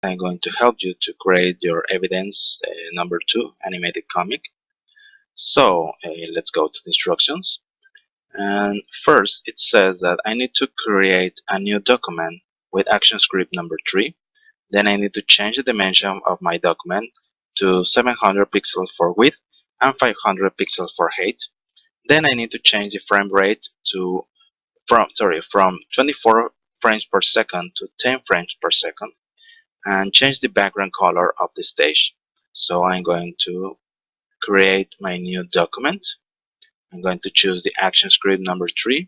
I'm going to help you to create your evidence number 2 animated comic. So let's go to the instructions. And first it says that I need to create a new document with ActionScript number 3. Then I need to change the dimension of my document to 700 pixels for width and 500 pixels for height. Then I need to change the frame rate to from 24 frames per second to 10 frames per second, and change the background color of the stage. So I'm going to create my new document. I'm going to choose the ActionScript number 3.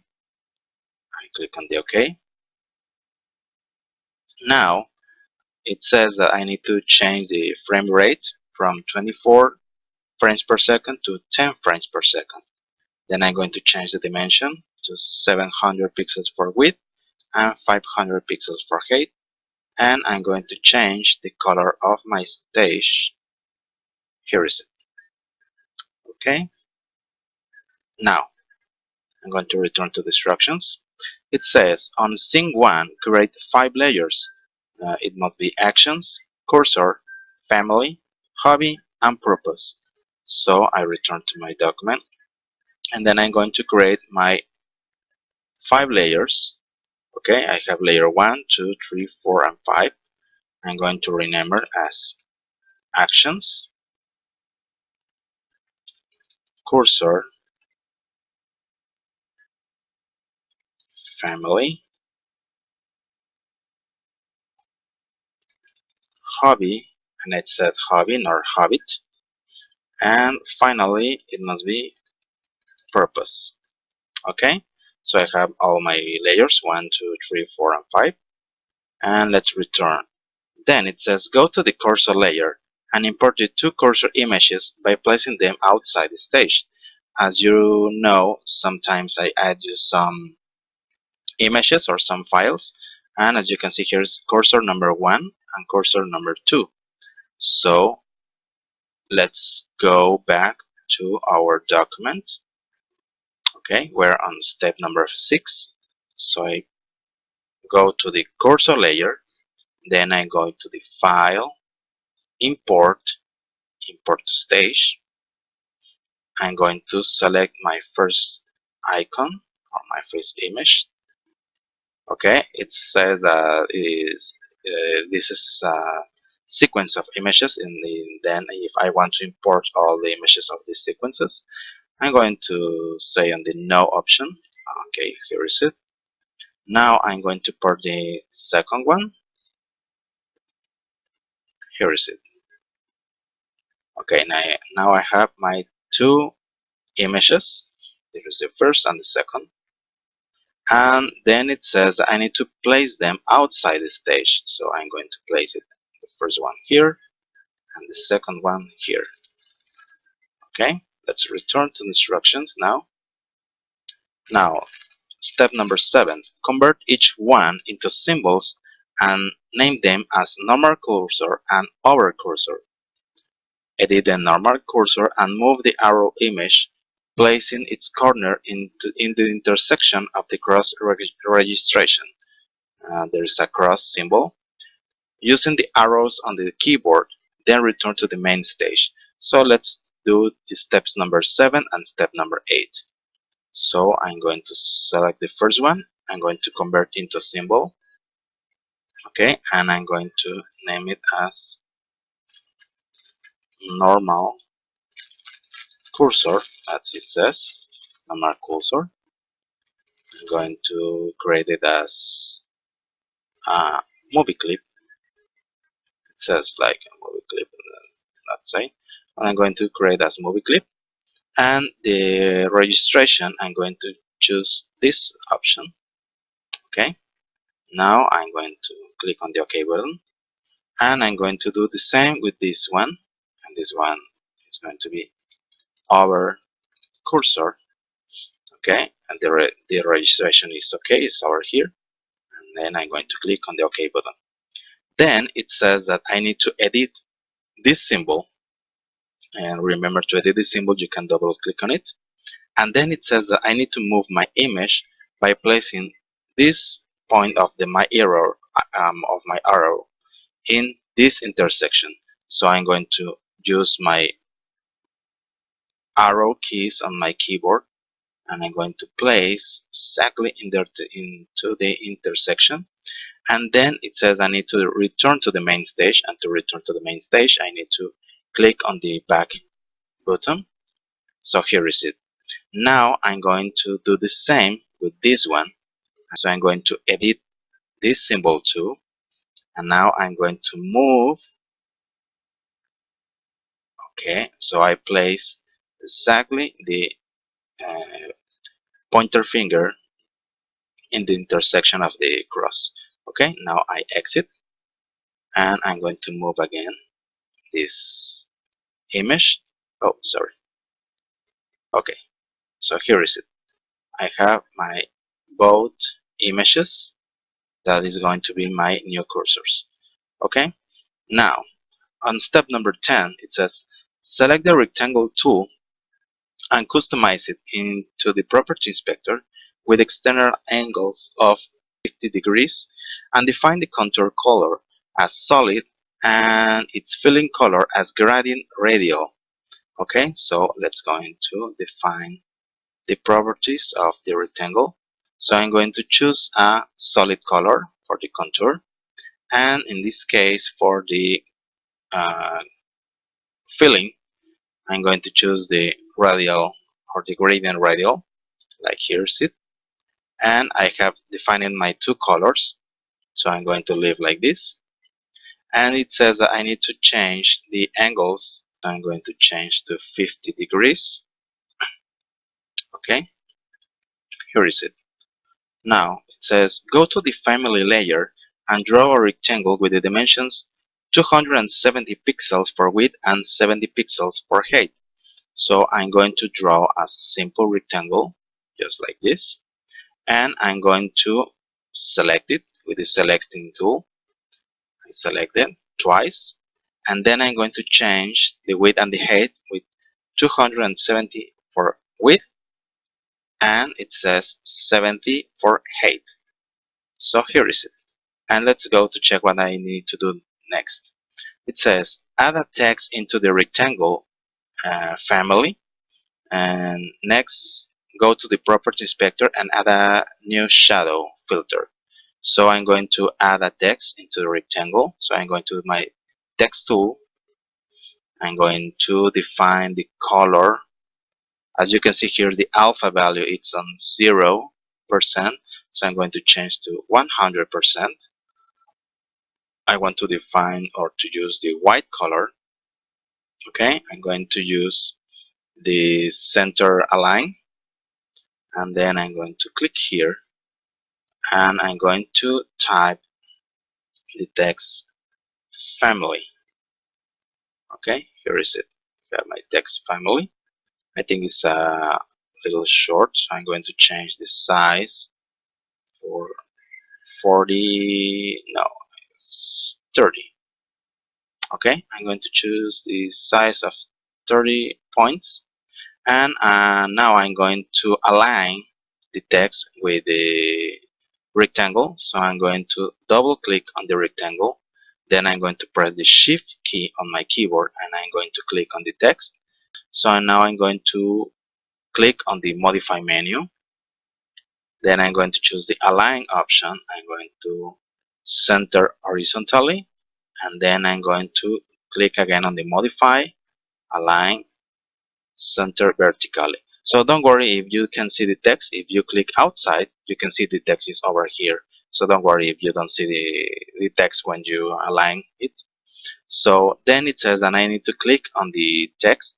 I click on the OK. Now it says that I need to change the frame rate from 24 frames per second to 10 frames per second. Then I'm going to change the dimension to 700 pixels for width and 500 pixels for height. And I'm going to change the color of my stage. Here is it. Okay. Now I'm going to return to the instructions. It says on scene 1 create 5 layers. It must be actions, cursor, family, hobby, and purpose. So I return to my document, and then I'm going to create my 5 layers. Okay, I have layer 1, 2, 3, 4, and 5. I'm going to rename it as actions, cursor, family, hobby, and it said hobby, not hobbit, and finally it must be purpose. Okay, so I have all my layers 1, 2, 3, 4, and 5, and let's return. Then it says go to the cursor layer and import the 2 cursor images by placing them outside the stage. As you know, sometimes I add you some images or some files, and as you can see, here's cursor number 1 and cursor number 2. So let's go back to our document. Okay, we're on step number 6. So I go to the cursor layer, then I go to the file, import to stage. I'm going to select my first icon or my first image. Okay, it says this is a sequence of images, then if I want to import all the images of these sequences, I'm going to say on the no option. Okay, here is it. Now I'm going to import the second one. Here is it. Okay, now I have my 2 images. There is the first and the second. And then it says I need to place them outside the stage. So I'm going to place it, the first one here and the second one here. Okay, let's return to the instructions now. Now, step number 7, convert each one into symbols and name them as normal cursor and over cursor. Edit the normal cursor and move the arrow image, placing its corner in the intersection of the cross registration. There is a cross symbol. Using the arrows on the keyboard, then return to the main stage. So let's do the steps number 7 and step number 8. So I'm going to select the first one. I'm going to convert into a symbol. Okay, and I'm going to name it as normal cursor, as it says, normal cursor. I'm going to create it as a movie clip. It says like a movie clip, it's not saying. And I'm going to create as movie clip. And the registration, I'm going to choose this option. Okay, now I'm going to click on the OK button, and I'm going to do the same with this one, and this one is going to be over cursor. Okay, and the registration is okay, it's over here, and then I'm going to click on the OK button. Then it says that I need to edit this symbol, and remember, to edit this symbol you can double click on it. And then it says that I need to move my image by placing this point of my arrow in this intersection. So I'm going to use my arrow keys on my keyboard, and I'm going to place exactly into the intersection. And then it says I need to return to the main stage, and to return to the main stage I need to click on the back button. So here is it. Now I'm going to do the same with this one. So I'm going to edit this symbol too, and now I'm going to move. Okay, so I place exactly the pointer finger in the intersection of the cross. Okay, now I exit, and I'm going to move again this image. Oh, sorry. Okay, so here is it. I have my both images. That is going to be my new cursors. Okay, now on step number 10, it says select the rectangle tool and customize it into the property inspector with external angles of 50 degrees, and define the contour color as solid and its filling color as gradient radial. Okay, so let's go into define the properties of the rectangle. So I'm going to choose a solid color for the contour, and in this case for the uh, filling I'm going to choose the radial or the gradient radial, like here's it. And I have defined my two colors, so I'm going to leave like this. And it says that I need to change the angles. I'm going to change to 50 degrees. Okay, here is it. Now it says go to the family layer and draw a rectangle with the dimensions 270 pixels for width and 70 pixels for height. So I'm going to draw a simple rectangle just like this, and I'm going to select it with the selecting tool. I select it twice, and then I'm going to change the width and the height with 270 for width, and it says 70 for height. So here is it, and let's go to check what I need to do next. It says add a text into the rectangle family, and next go to the property inspector and add a new shadow filter. So I'm going to add a text into the rectangle. So I'm going to my text tool. I'm going to define the color. As you can see here, the alpha value it's on 0%. So I'm going to change to 100%. I want to define or to use the white color. Okay, I'm going to use the center align, and then I'm going to click here, and I'm going to type the text family. Okay, here is it. I have my text family. I think it's a little short, so I'm going to change the size for 40, no, 30. Okay, I'm going to choose the size of 30 points, and now I'm going to align the text with the rectangle. So I'm going to double click on the rectangle, then I'm going to press the shift key on my keyboard, and I'm going to click on the text. So now I'm going to click on the modify menu, then I'm going to choose the align option. I'm going to center horizontally, and then I'm going to click again on the modify, align, center vertically. So don't worry if you can see the text. If you click outside, you can see the text is over here. So don't worry if you don't see the text when you align it. So then it says that I need to click on the text,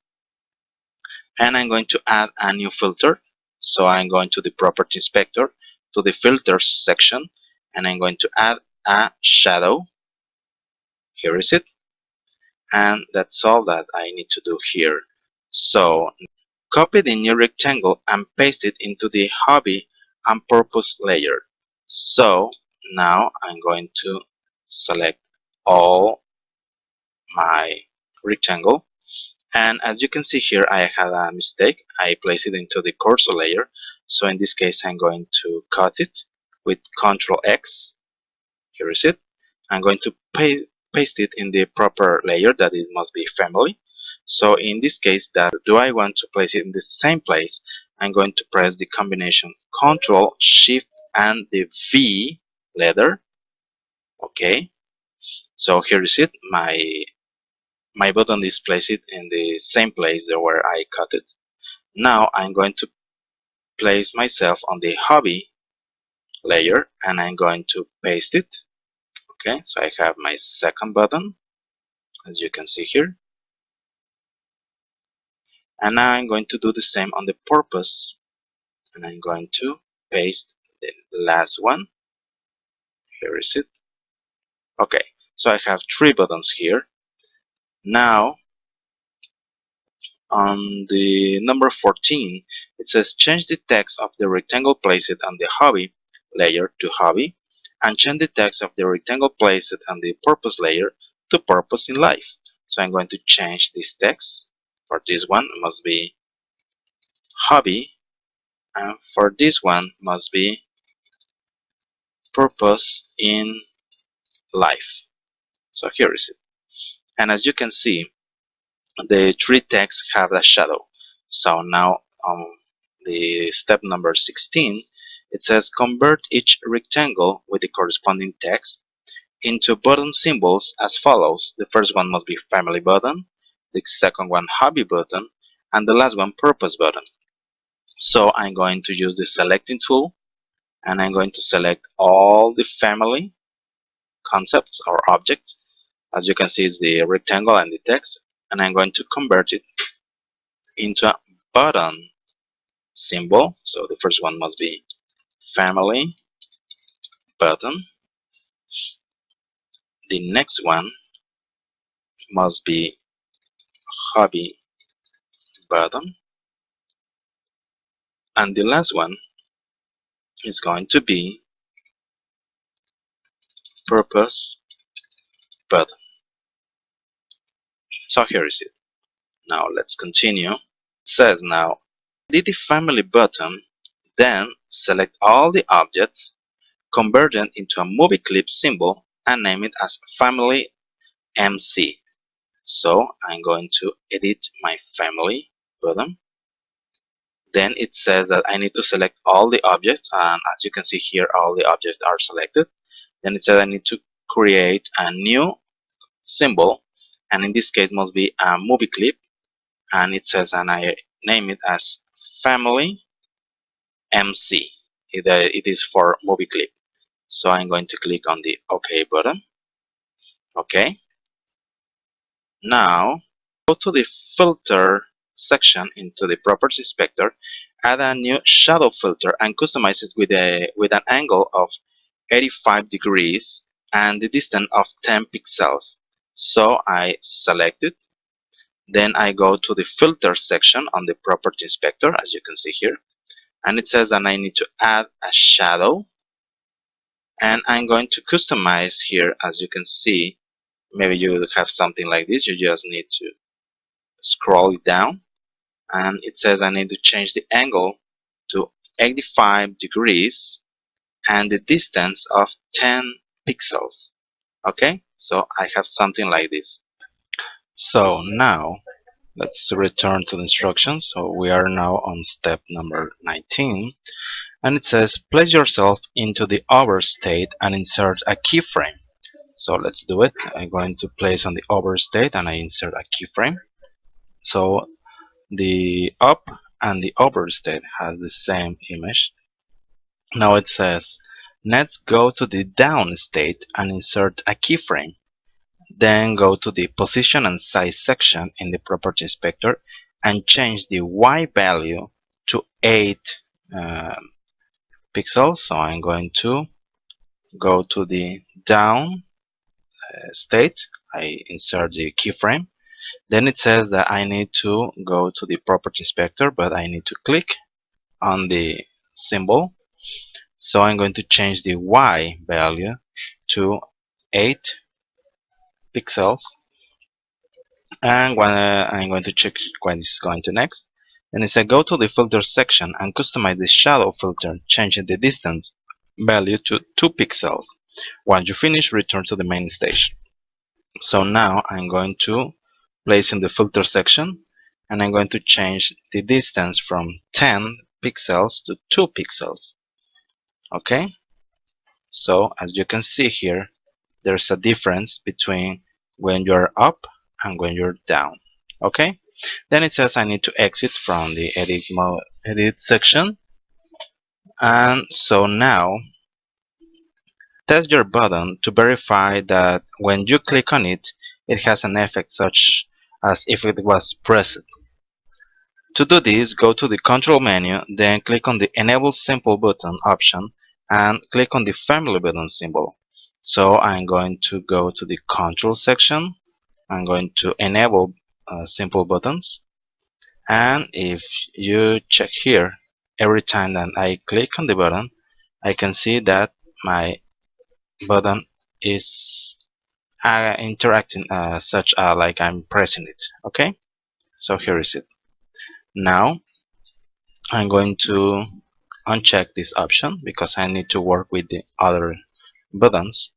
and I'm going to add a new filter. So I'm going to the property inspector, to the filters section, and I'm going to add a shadow. Here is it. And that's all that I need to do here. So copy the new rectangle and paste it into the hobby and purpose layer. So now I'm going to select all my rectangle, and as you can see here I had a mistake. I placed it into the cursor layer, so in this case I'm going to cut it with Ctrl X. Here is it. I'm going to paste it in the proper layer, that it must be family. So in this case, that do I want to place it in the same place, I'm going to press the combination Ctrl Shift and the V letter. Okay, so here is it. My button is placed in the same place where I cut it. Now I'm going to place myself on the hobby layer and I'm going to paste it. Okay, so I have my second button, as you can see here. And now I'm going to do the same on the purpose, and I'm going to paste the last one. Here is it. Okay, so I have 3 buttons here. Now on the number 14, it says change the text of the rectangle placed on the hobby layer to hobby, and change the text of the rectangle placed on the purpose layer to purpose in life. So I'm going to change this text. For this one it must be hobby, and for this one must be purpose in life. So here is it. And as you can see, the 3 texts have a shadow. So now on the step number 16, it says convert each rectangle with the corresponding text into button symbols as follows. The first one must be family button, the second one hobby button, and the last one purpose button. So I'm going to use the selecting tool, and I'm going to select all the family concepts or objects. As you can see, it's the rectangle and the text, and I'm going to convert it into a button symbol. So the first one must be family button. The next one must be hobby button, and the last one is going to be purpose button. So here is it. Now let's continue. It says now edit the family button, then select all the objects, convert them into a movie clip symbol, and name it as family MC. So I'm going to edit my family button. Then it says that I need to select all the objects, and as you can see here, all the objects are selected. Then it says I need to create a new symbol, and in this case must be a movie clip, and it says, and I name it as family MC. It is for movie clip. So I'm going to click on the OK button. Okay. Now go to the filter section into the properties inspector, add a new shadow filter and customize it with an angle of 85 degrees and the distance of 10 pixels. So I select it. Then I go to the filter section on the property inspector, as you can see here, and it says that I need to add a shadow, and I'm going to customize here. As you can see, maybe you have something like this. You just need to scroll it down, and it says I need to change the angle to 85 degrees and the distance of 10 pixels. Okay, so I have something like this. So now let's return to the instructions. So we are now on step number 19, and it says place yourself into the over state and insert a keyframe. So let's do it. I'm going to place on the over state and I insert a keyframe. So the up and the over state has the same image. Now it says let's go to the down state and insert a keyframe. Then go to the position and size section in the property inspector and change the Y value to 8 pixels. So I'm going to go to the down state. I insert the keyframe. Then it says that I need to go to the property inspector, but I need to click on the symbol. So I'm going to change the Y value to 8 pixels, and when I'm going to check when it's going to next. Then it says go to the filter section and customize the shadow filter, changing the distance value to 2 pixels. Once you finish, return to the main stage. So now I'm going to place in the filter section, and I'm going to change the distance from 10 pixels to 2 pixels. Okay, so as you can see here, there's a difference between when you're up and when you're down. Okay, then it says I need to exit from the edit section, and so now test your button to verify that when you click on it, it has an effect such as if it was pressed. To do this, go to the control menu, then click on the enable simple button option and click on the family button symbol. So I'm going to go to the control section. I'm going to enable simple buttons, and if you check here, every time that I click on the button, I can see that my button is interacting such like I'm pressing it. Okay, so here is it. Now I'm going to uncheck this option because I need to work with the other buttons.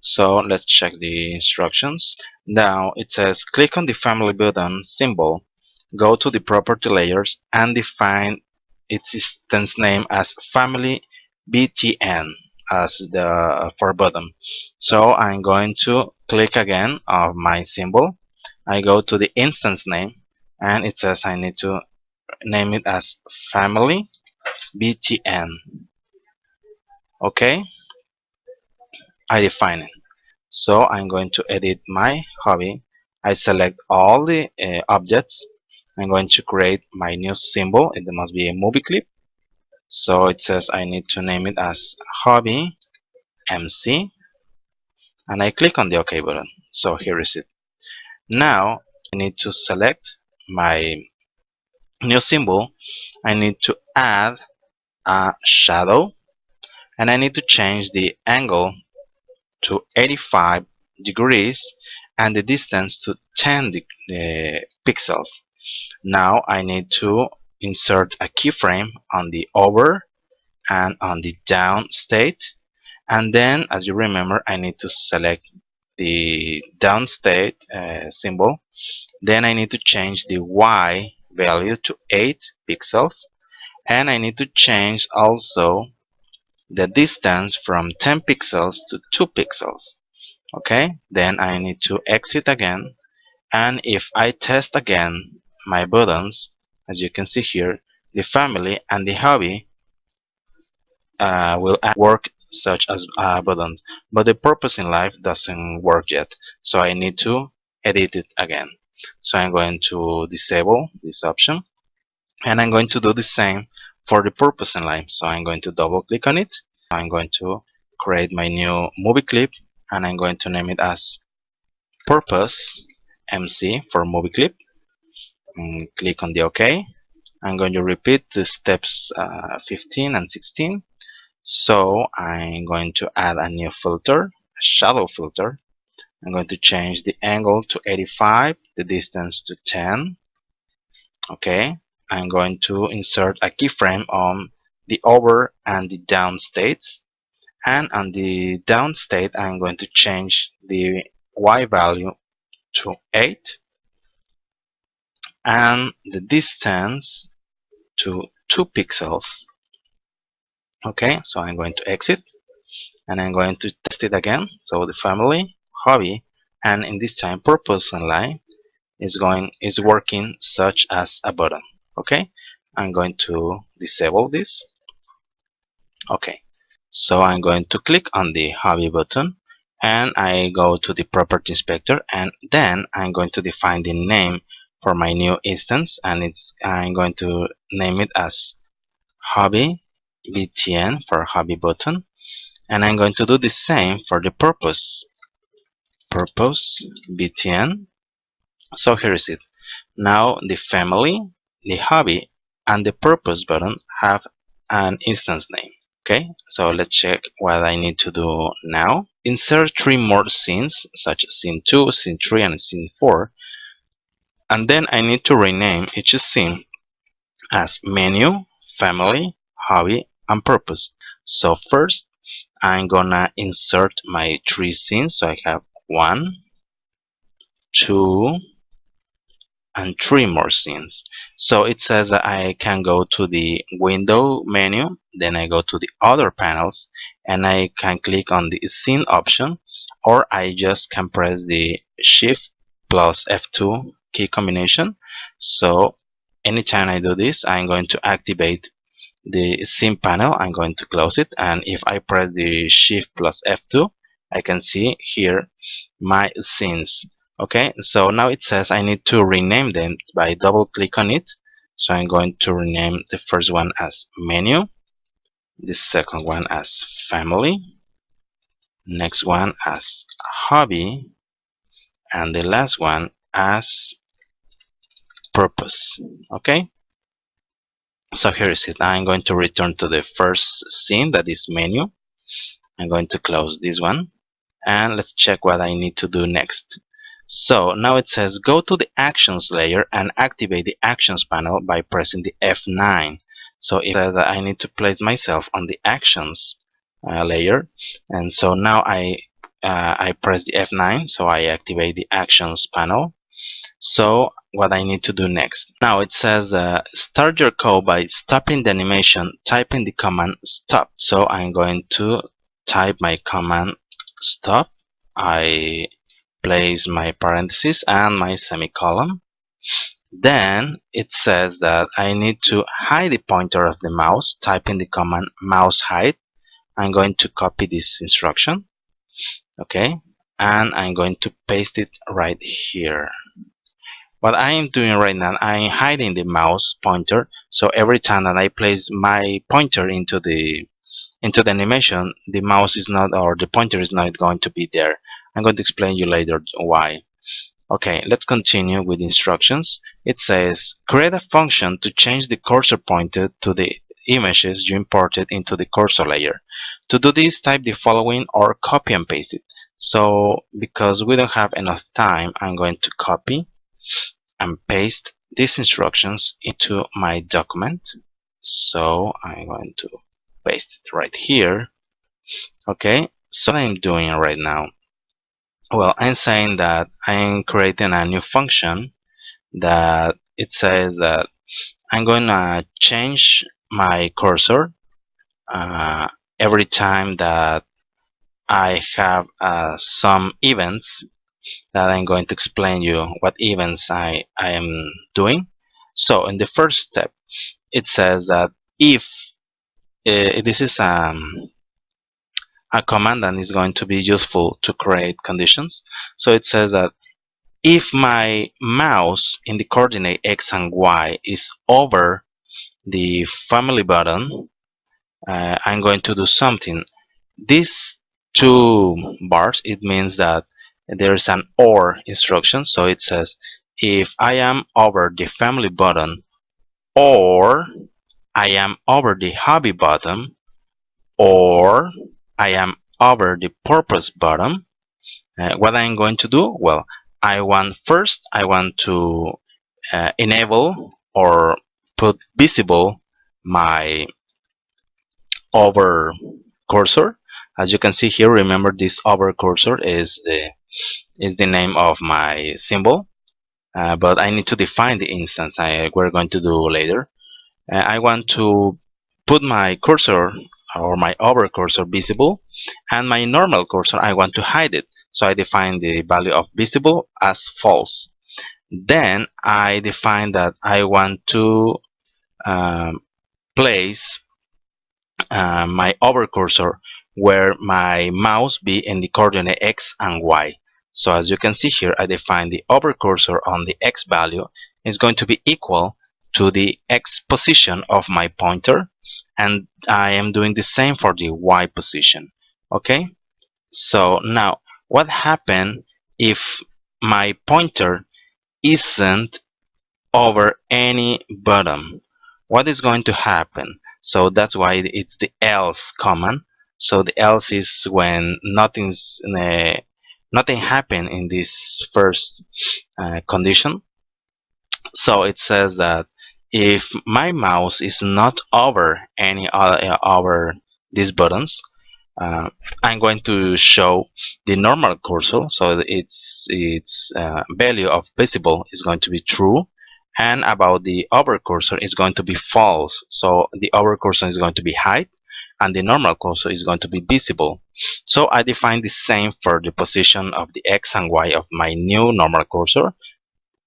So let's check the instructions. Now it says click on the family button symbol, go to the property layers and define its instance name as family btn as the for button. So I'm going to click again on my symbol. I go to the instance name, and it says I need to name it as family btn. Okay, I define it. So I'm going to edit my hobby. I select all the objects. I'm going to create my new symbol. It must be a movie clip. So it says I need to name it as hobby MC, and I click on the OK button. So here is it. Now I need to select my new symbol. I need to add a shadow, and I need to change the angle to 85 degrees and the distance to 10 pixels. Now I need to insert a keyframe on the over and on the down state, and then as you remember I need to select the down state symbol. Then I need to change the Y value to 8 pixels, and I need to change also the distance from 10 pixels to 2 pixels. Okay, then I need to exit again, and if I test again my buttons, as you can see here, the family and the hobby will work such as buttons, but the purpose in life doesn't work yet, so I need to edit it again. So I'm going to disable this option, and I'm going to do the same for the purpose in life. So I'm going to double click on it. I'm going to create my new movie clip, and I'm going to name it as purpose MC for movie clip, and click on the OK. I'm going to repeat the steps 15 and 16. So I'm going to add a new filter, a shadow filter. I'm going to change the angle to 85, the distance to 10. Okay, I'm going to insert a keyframe on the over and the down states, and on the down state I'm going to change the Y value to 8 and the distance to 2 pixels. Okay, so I'm going to exit, and I'm going to test it again. So the family, hobby, and in this time purpose and line is working such as a button. Okay, I'm going to disable this. Okay, so I'm going to click on the hobby button, and I go to the property inspector, and then I'm going to define the name for my new instance, and I'm going to name it as hobby btn for hobby button, and I'm going to do the same for the purpose btn. So here is it. Now the family, the hobby, and the purpose button have an instance name. Okay, so let's check what I need to do now. Insert 3 more scenes, such as scene 2, scene 3, and scene 4. And then I need to rename each scene as menu, family, hobby, and purpose. So first, I'm gonna insert my 3 scenes. So I have 1, 2, and 3 more scenes. So it says that I can go to the window menu, then I go to the other panels, and I can click on the scene option, or I just can press the shift plus F2 key combination. So anytime I do this, I'm going to activate the scene panel. I'm going to close it, and if I press the shift plus F2, I can see here my scenes. Okay, so now it says I need to rename them by double click on it. So I'm going to rename the first one as menu, the second one as family, next one as hobby, and the last one as purpose. Okay, so here is it. I'm going to return to the first scene, that is menu. I'm going to close this one, and let's check what I need to do next. So now it says go to the actions layer and activate the actions panel by pressing the F9. So it says that I need to place myself on the actions layer, and so now I press the F9, so I activate the actions panel. So what I need to do next. Now it says start your code by stopping the animation, typing the command stop. So I'm going to type my command stop. I place my parentheses and my semicolon. Then it says that I need to hide the pointer of the mouse, typing the command mouse hide. I'm going to copy this instruction, okay, and I'm going to paste it right here. What I am doing right now, I'm hiding the mouse pointer, so every time that I place my pointer into the animation, the mouse is not, or the pointer is not going to be there. I'm going to explain you later why. Okay, let's continue with instructions. It says create a function to change the cursor pointer to the images you imported into the cursor layer. To do this, type the following or copy and paste it. So because we don't have enough time, I'm going to copy and paste these instructions into my document. So I'm going to paste it right here. Okay, so what I'm doing right now, well, I'm saying that I'm creating a new function that it says that I'm going to change my cursor every time that I have some events that I'm going to explain you what events I am doing. So in the first step, it says that if this is a command that is going to be useful to create conditions. So it says that if my mouse in the coordinate X and Y is over the family button, I'm going to do something. These two bars, it means that there is an OR instruction. So it says if I am over the family button, or I am over the hobby button, or I am over the purpose button, what I'm going to do, well, I want to enable or put visible my over cursor. As you can see here, remember this over cursor is the name of my symbol, but I need to define the instance we're going to do later. I want to put my cursor or my over cursor visible, and my normal cursor I want to hide it. So I define the value of visible as false. Then I define that I want to place my over cursor where my mouse be in the coordinate X and Y. So as you can see here, I define the over cursor on the X value is going to be equal to the X position of my pointer, and I am doing the same for the Y position. Okay, so now what happens if my pointer isn't over any button? What is going to happen? So that's why it's the else command. So the else is when nothing happened in this first condition. So it says that if my mouse is not over any other over these buttons, I'm going to show the normal cursor, so its value of visible is going to be true, and about the hover cursor is going to be false. So the hover cursor is going to be hide, and the normal cursor is going to be visible. So I define the same for the position of the X and Y of my new normal cursor.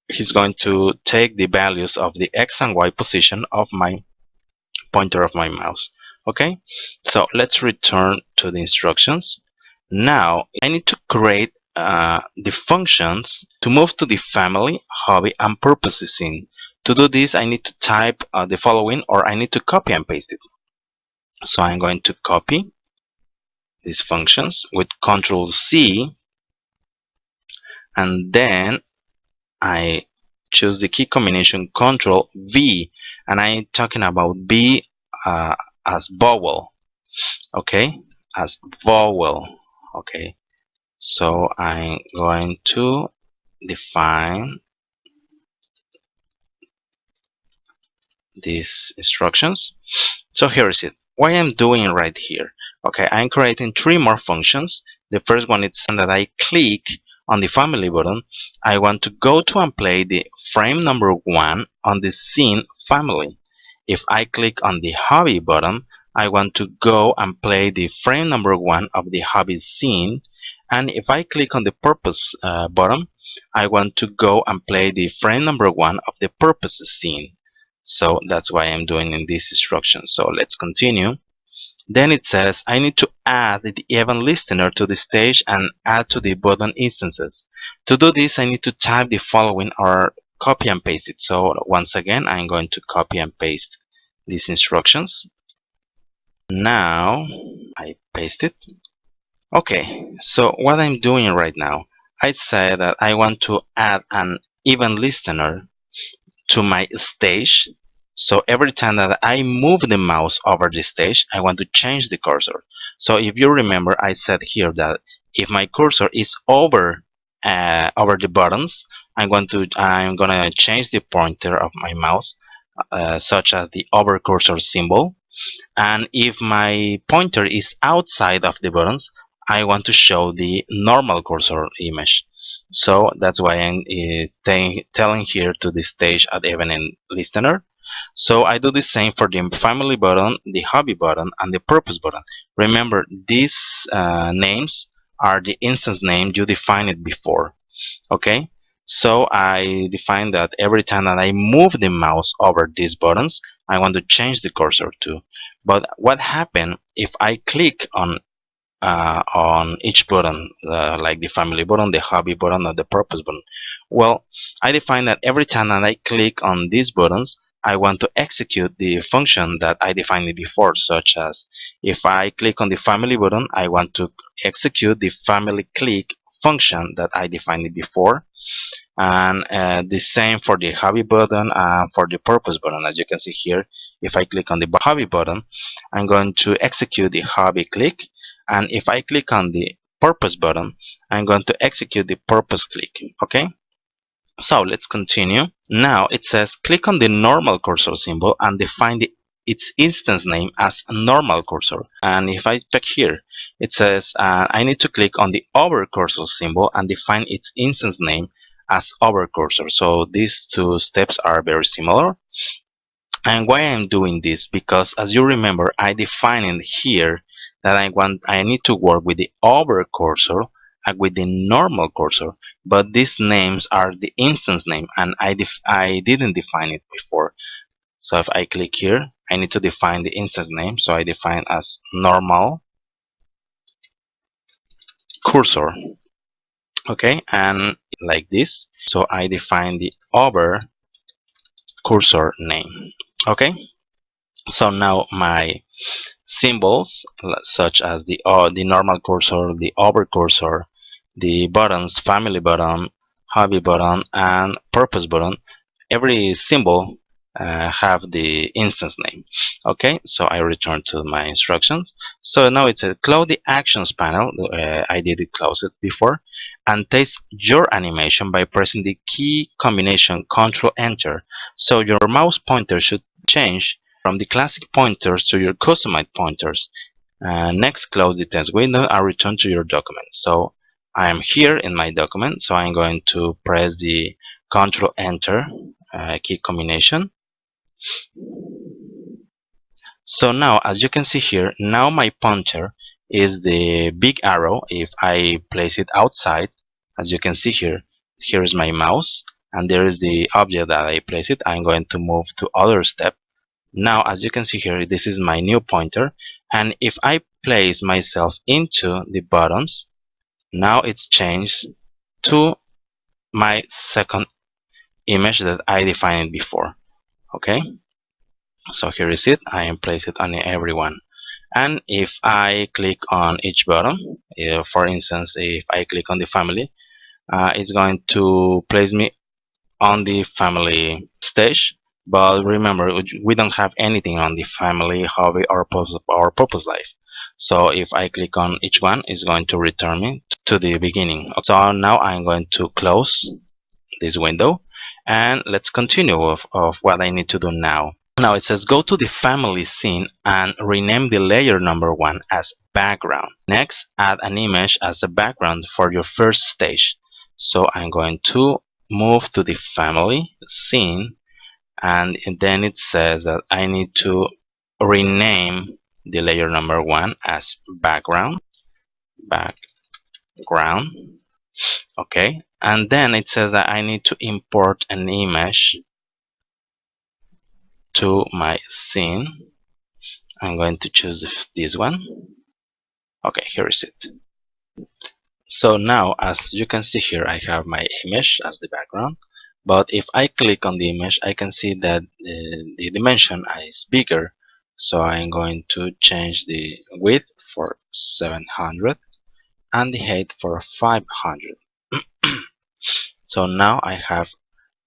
He's going to take the values of the X and Y position of my pointer of my mouse. Okay, so let's return to the instructions. Now I need to create the functions to move to the family, hobby, and purposes scene. To do this, I need to type the following, or I need to copy and paste it. So I'm going to copy these functions with Control C, and then I choose the key combination Control V, and I'm talking about V as vowel. Okay, as vowel. Okay, so I'm going to define these instructions. So here is it. What I'm doing right here. Okay, I'm creating 3 more functions. The first one is that I click on the family button. I want to go to and play the frame number 1 on the scene family. If I click on the hobby button, I want to go and play the frame number 1 of the hobby scene. And if I click on the purpose button, I want to go and play the frame number 1 of the purpose scene. So that's why I'm doing in this instruction. So let's continue. Then it says I need to add the event listener to the stage and add to the button instances. To do this, I need to type the following or copy and paste it. So once again, I'm going to copy and paste these instructions. Now I paste it. Okay, so what I'm doing right now, I say that I want to add an event listener to my stage. So every time that I move the mouse over the stage, I want to change the cursor. So if you remember, I said here that if my cursor is over the buttons, I'm gonna change the pointer of my mouse, such as the over cursor symbol. And if my pointer is outside of the buttons, I want to show the normal cursor image. So that's why I'm telling here to the stage at event listener. So I do the same for the family button, the hobby button, and the purpose button. Remember, these names are the instance name you defined it before. Okay, so I define that every time that I move the mouse over these buttons, I want to change the cursor to. But what happens if I click on each button, like the family button, the hobby button, or the purpose button? Well, I define that every time that I click on these buttons, I want to execute the function that I defined before, such as if I click on the family button, I want to execute the family click function that I defined before. And the same for the hobby button and for the purpose button. As you can see here, if I click on the hobby button, I'm going to execute the hobby click, and if I click on the purpose button, I'm going to execute the purpose click. Okay, so let's continue. Now it says click on the normal cursor symbol and define its instance name as normal cursor. And if I check here, it says I need to click on the over cursor symbol and define its instance name as over cursor. So these two steps are very similar. And why I'm doing this? Because as you remember, I defined here that I need to work with the over cursor and with the normal cursor, but these names are the instance name, and I didn't define it before. So if I click here, I need to define the instance name. So I define as normal cursor. Okay, and like this. So I define the over cursor name. Okay, so now my symbols such as the normal cursor, the over cursor, the buttons, family button, hobby button, and purpose button, every symbol have the instance name. Okay, so I return to my instructions. So now it says close the actions panel. I did close it before, and test your animation by pressing the key combination Control Enter. So your mouse pointer should change from the classic pointers to your customized pointers. Next, close the text window and return to your document. So I am here in my document, so I'm going to press the Control Enter key combination. So now, as you can see here, now my pointer is the big arrow. If I place it outside, as you can see here, here is my mouse, and there is the object that I place it. I'm going to move to other step. Now, as you can see here, this is my new pointer, and if I place myself into the buttons, now it's changed to my second image that I defined before. Okay, so here is it. I am placed it on everyone. And if I click on each button, for instance, if I click on the family, it's going to place me on the family stage. But remember, we don't have anything on the family, hobby, or purpose life. So if I click on each one, it's going to return me to the beginning. So now I'm going to close this window, and let's continue of what I need to do now. Now it says go to the family scene and rename the layer number 1 as background. Next, add an image as the background for your first stage. So I'm going to move to the family scene, and then it says that I need to rename the layer number 1 as background. Okay, and then it says that I need to import an image to my scene. I'm going to choose this one. Okay, here is it. So now, as you can see here, I have my image as the background, but if I click on the image, I can see that the dimension is bigger. So I'm going to change the width for 700 and the height for 500. So now I have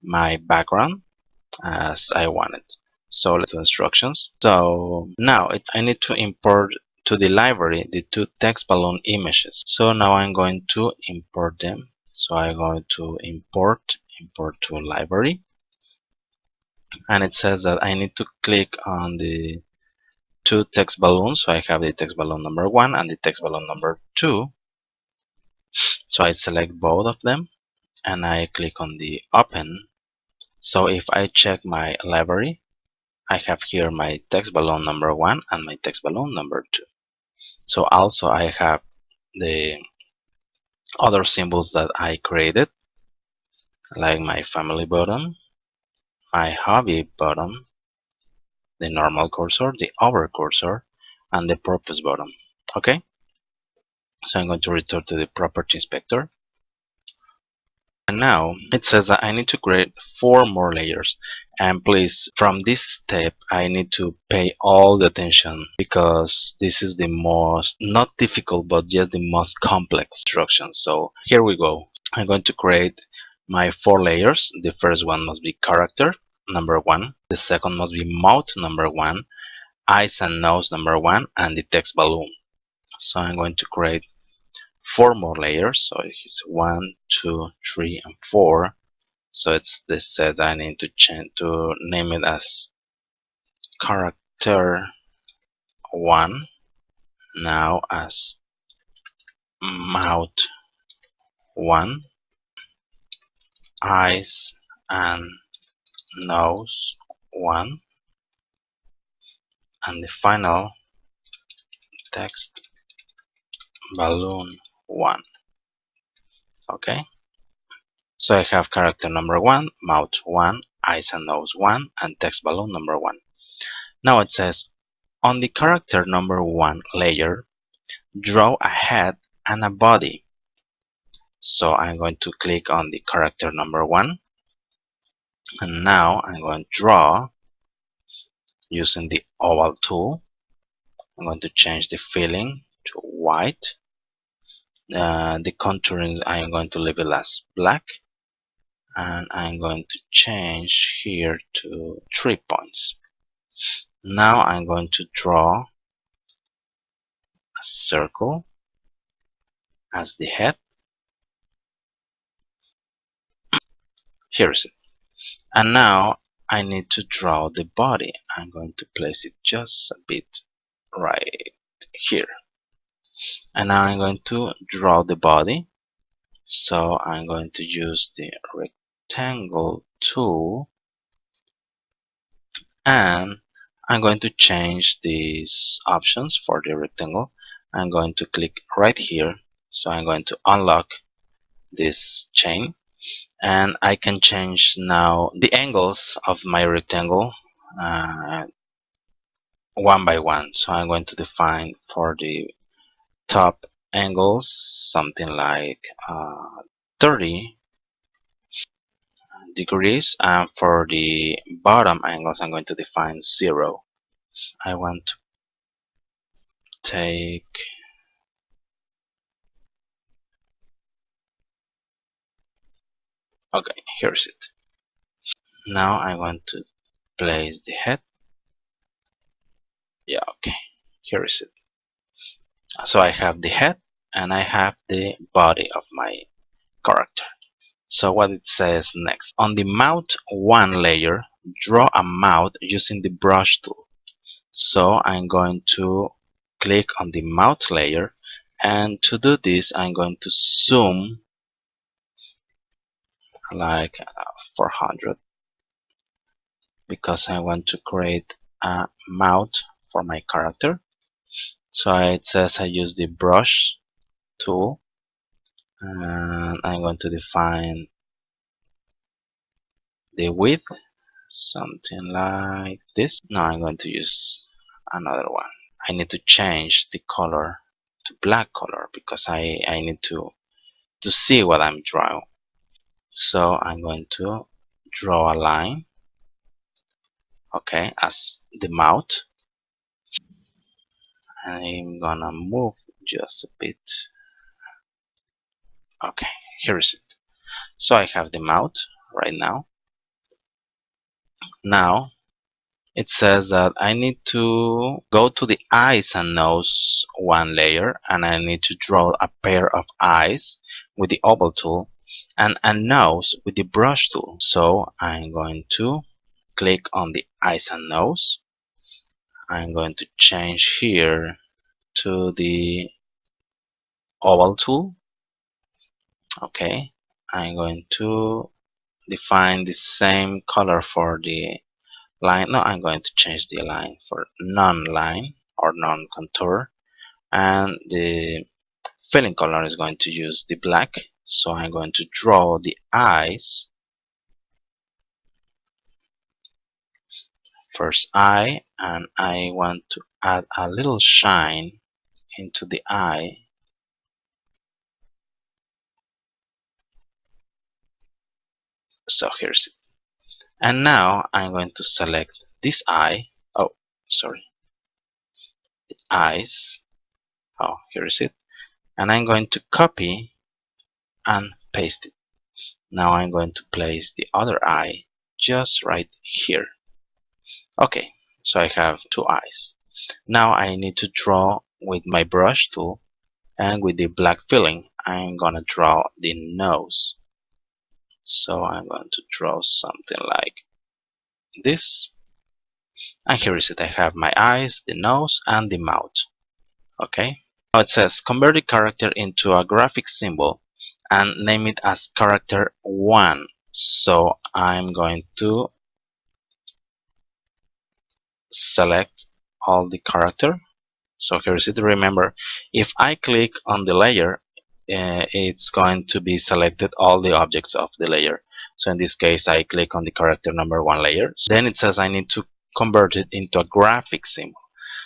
my background as I wanted. So let's do instructions. So now I need to import to the library the two text balloon images. So now I'm going to import them. So I'm going to import to library, and it says that I need to click on the two text balloons. So I have the text balloon number 1 and the text balloon number 2. So I select both of them and I click on the open. So if I check my library, I have here my text balloon number 1 and my text balloon number 2. So also I have the other symbols that I created, like my family button, my hobby button, the normal cursor, the over cursor, and the purpose button. Okay, so I'm going to return to the property inspector. And now it says that I need to create 4 more layers. And please, from this step, I need to pay all the attention, because this is the most, not difficult, but just the most complex instruction. So here we go. I'm going to create my 4 layers. The first one must be character number 1. The second must be mouth number 1, eyes and nose number 1, and the text balloon. So I'm going to create 4 more layers. So it's 1, 2, 3, and 4. So it's this said I need to change to name it as character 1, now as mouth 1, eyes and nose 1, and the final text balloon 1. Okay, so I have character number 1, mouth 1, eyes and nose 1, and text balloon number 1. Now it says on the character number 1 layer, draw a head and a body. So I'm going to click on the character number 1, and now I'm going to draw using the oval tool. I'm going to change the filling to white. The contouring I'm going to leave it as black, and I'm going to change here to 3 points. Now I'm going to draw a circle as the head. Here is it. And now I need to draw the body. I'm going to place it just a bit right here. And now I'm going to draw the body. So I'm going to use the rectangle tool, and I'm going to change these options for the rectangle. I'm going to click right here. So I'm going to unlock this chain, and I can change now the angles of my rectangle one by one. So I'm going to define for the top angles something like 30 degrees, and for the bottom angles I'm going to define 0. I want to take okay, here's it. Now I want to place the head. Yeah, okay, here is it. So I have the head and I have the body of my character. So what it says next, on the mouth 1 layer, draw a mouth using the brush tool. So I'm going to click on the mouth layer, and to do this I'm going to zoom like 400 because I want to create a mouth for my character. So it says I use the brush tool, and I'm going to define the width something like this. Now I'm going to use another one. I need to change the color to black color because I need to see what I'm drawing. So I'm going to draw a line, okay, as the mouth. I'm gonna move just a bit. Okay, here is it. So I have the mouth right now. Now it says that I need to go to the eyes and nose 1 layer, and I need to draw a pair of eyes with the oval tool and a nose with the brush tool. So I'm going to click on the eyes and nose. I'm going to change here to the oval tool. Okay, I'm going to define the same color for the line. No, I'm going to change the line for non-line or non-contour, and the filling color is going to use the black. So I'm going to draw the eyes. First eye, and I want to add a little shine into the eye. So here's it. And now I'm going to select this eye. Oh, sorry. The eyes. Oh, here is it. And I'm going to copy and paste it. Now I'm going to place the other eye just right here. Okay, so I have 2 eyes. Now I need to draw with my brush tool, and with the black filling I'm gonna draw the nose. So I'm going to draw something like this. And here is it. I have my eyes, the nose, and the mouth. Okay. Now it says convert the character into a graphic symbol and name it as character 1. So I'm going to select all the character. So here is it. Remember, if I click on the layer, it's going to be selected all the objects of the layer. So in this case, I click on the character number 1 layer. Then it says I need to convert it into a graphic symbol.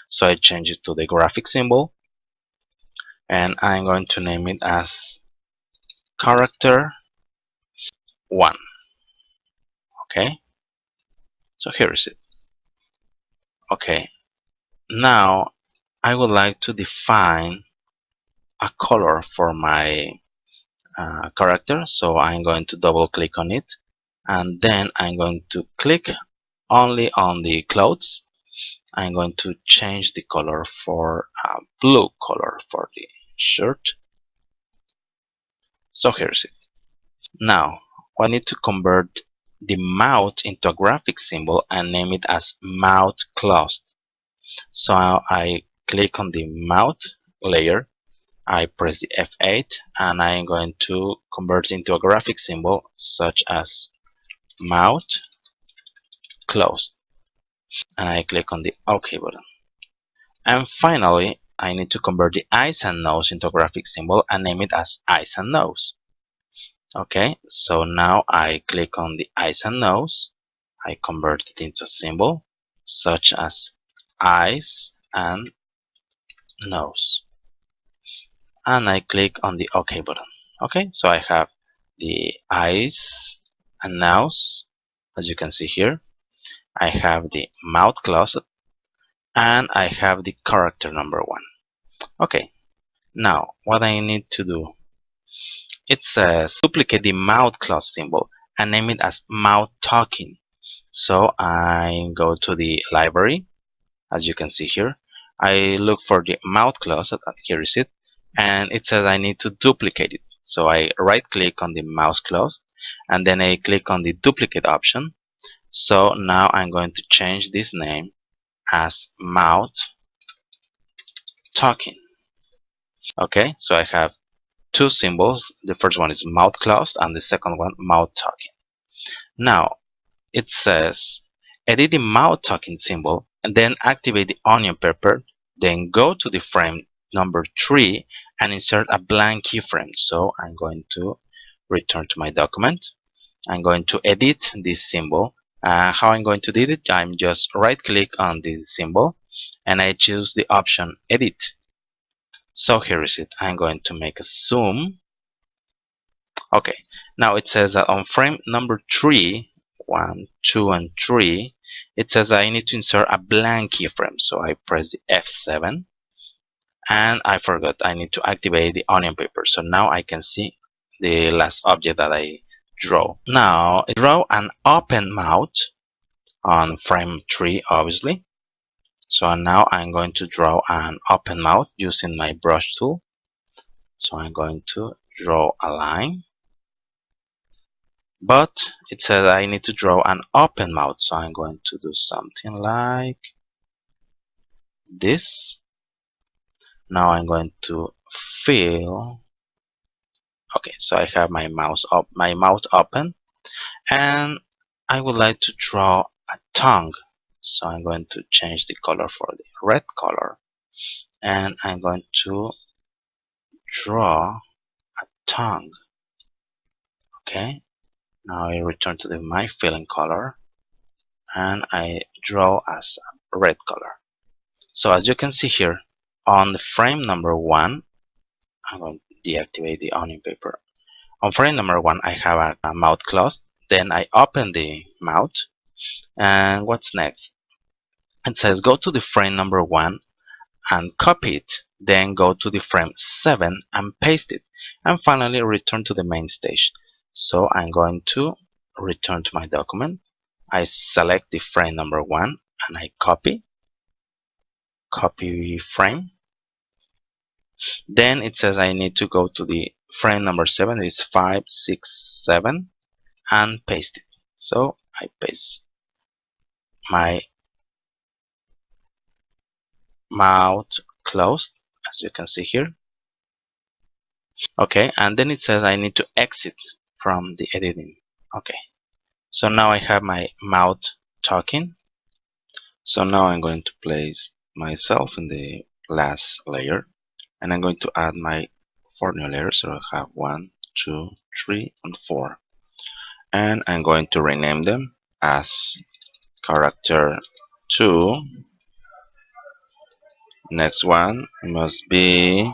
So I change it to the graphic symbol, and I'm going to name it as character 1. Okay, so here is it. Okay, now I would like to define a color for my character. So I'm going to double click on it, and then I'm going to click only on the clothes. I'm going to change the color for a blue color for the shirt. So here's it. Now I need to convert the mouth into a graphic symbol and name it as mouth closed. So I click on the mouth layer. I press the F8 and I'm going to convert it into a graphic symbol such as mouth closed, and I click on the OK button. And finally, I need to convert the eyes and nose into a graphic symbol and name it as eyes and nose. Okay, so now I click on the eyes and nose. I convert it into a symbol such as eyes and nose, and I click on the OK button. Okay, so I have the eyes and nose, as you can see here. I have the mouth closed, and I have the character number 1. Okay, now what I need to do, it says duplicate the mouth closed symbol and name it as mouth talking. So I go to the library, as you can see here. I look for the mouth closed, here is it, and it says I need to duplicate it. So I right click on the mouse closed and then I click on the duplicate option. So now I'm going to change this name as mouth talking. Okay, so I have two symbols. The first one is mouth closed and the second one mouth talking. Now it says edit the mouth talking symbol and then activate the onion pepper, then go to the frame number 3 and insert a blank keyframe. So I'm going to return to my document. I'm going to edit this symbol. How I'm going to edit it? I'm just right click on the symbol and I choose the option edit. So here is it. I'm going to make a zoom. Okay, now it says that on frame number 3, 1, 2, and 3, it says I need to insert a blank keyframe. So I press the F7 and I forgot I need to activate the onion paper. So now I can see the last object that I draw. Now draw an open mouth on frame 3, obviously. So now I'm going to draw an open mouth using my brush tool. So I'm going to draw a line, but it says I need to draw an open mouth, so I'm going to do something like this. Now I'm going to fill. Okay, so I have my mouth open, and I would like to draw a tongue. So I'm going to change the color for the red color, and I'm going to draw a tongue. Okay, now I return to my filling color and I draw as a red color. So as you can see here, on the frame number 1, I'm going to deactivate the onion paper. On frame number 1, I have a mouth closed. Then I open the mouth, and what's next? It says go to the frame number 1 and copy it. Then go to the frame 7 and paste it. And finally return to the main stage. So I'm going to return to my document. I select the frame number 1 and I copy frame. Then it says I need to go to the frame number 7, it's 5, 6, 7, and paste it. So I paste my mouth closed, as you can see here. Okay, and then it says I need to exit from the editing. Okay, so now I have my mouth talking. So now I'm going to place myself in the last layer, and I'm going to add my 4 new layers. So I have 1, 2, 3, and 4, and I'm going to rename them as character 2. Next one must be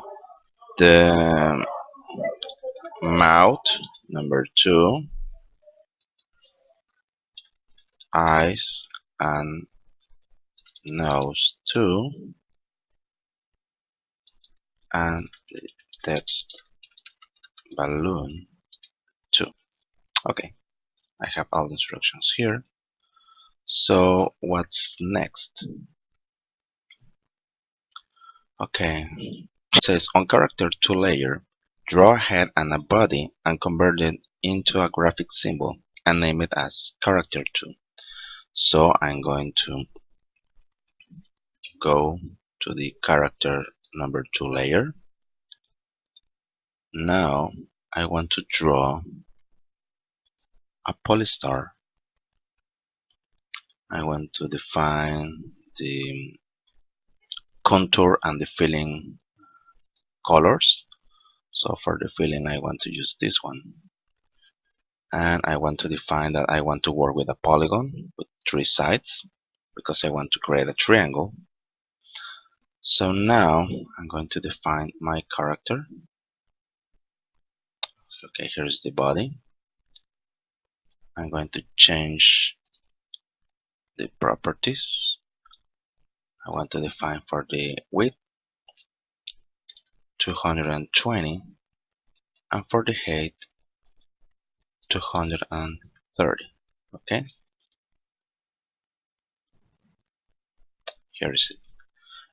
the mouth number 2, eyes and nose 2, and the text balloon 2. Okay, I have all the instructions here. So what's next? Okay, it says on character 2 layer, draw a head and a body and convert it into a graphic symbol and name it as character 2. So I'm going to go to the character number 2 layer. Now I want to draw a polystar. I want to define the contour and the filling colors. So for the filling I want to use this one. And I want to define that I want to work with a polygon with 3 sides because I want to create a triangle. So now I'm going to define my character. Okay, here's the body. I'm going to change the properties. I want to define for the width 220 and for the height 230. Okay, here is it.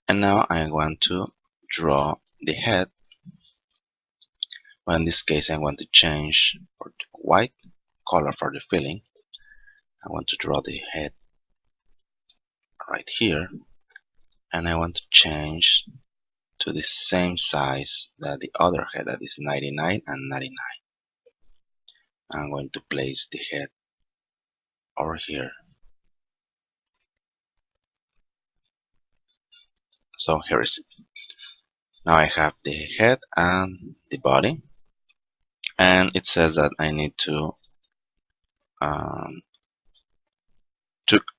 And now I want to draw the head. Well, in this case I want to change for the white color for the filling. I want to draw the head right here, and I want to change to the same size that the other head, that is 99 and 99. I'm going to place the head over here. So here is it. Now I have the head and the body, and it says that I need to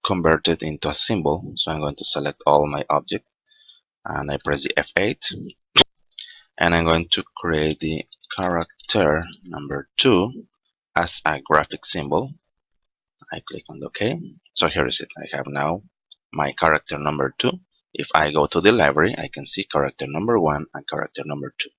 convert it into a symbol. So I'm going to select all my objects and I press the F8, and I'm going to create the character number 2 as a graphic symbol. I click on the OK. So here is it. I have now my character number 2. If I go to the library, I can see character number 1 and character number 2.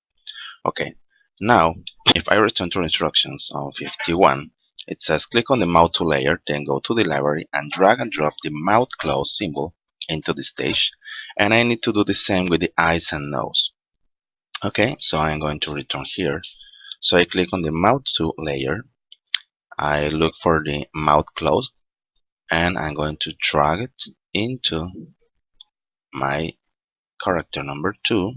Okay, now if I return to instructions on 51, it says click on the mouth to layer, then go to the library and drag and drop the mouth close symbol into the stage. And I need to do the same with the eyes and nose. Okay, so I'm going to return here. So I click on the mouth to layer. I look for the mouth closed, and I'm going to drag it into my character number 2.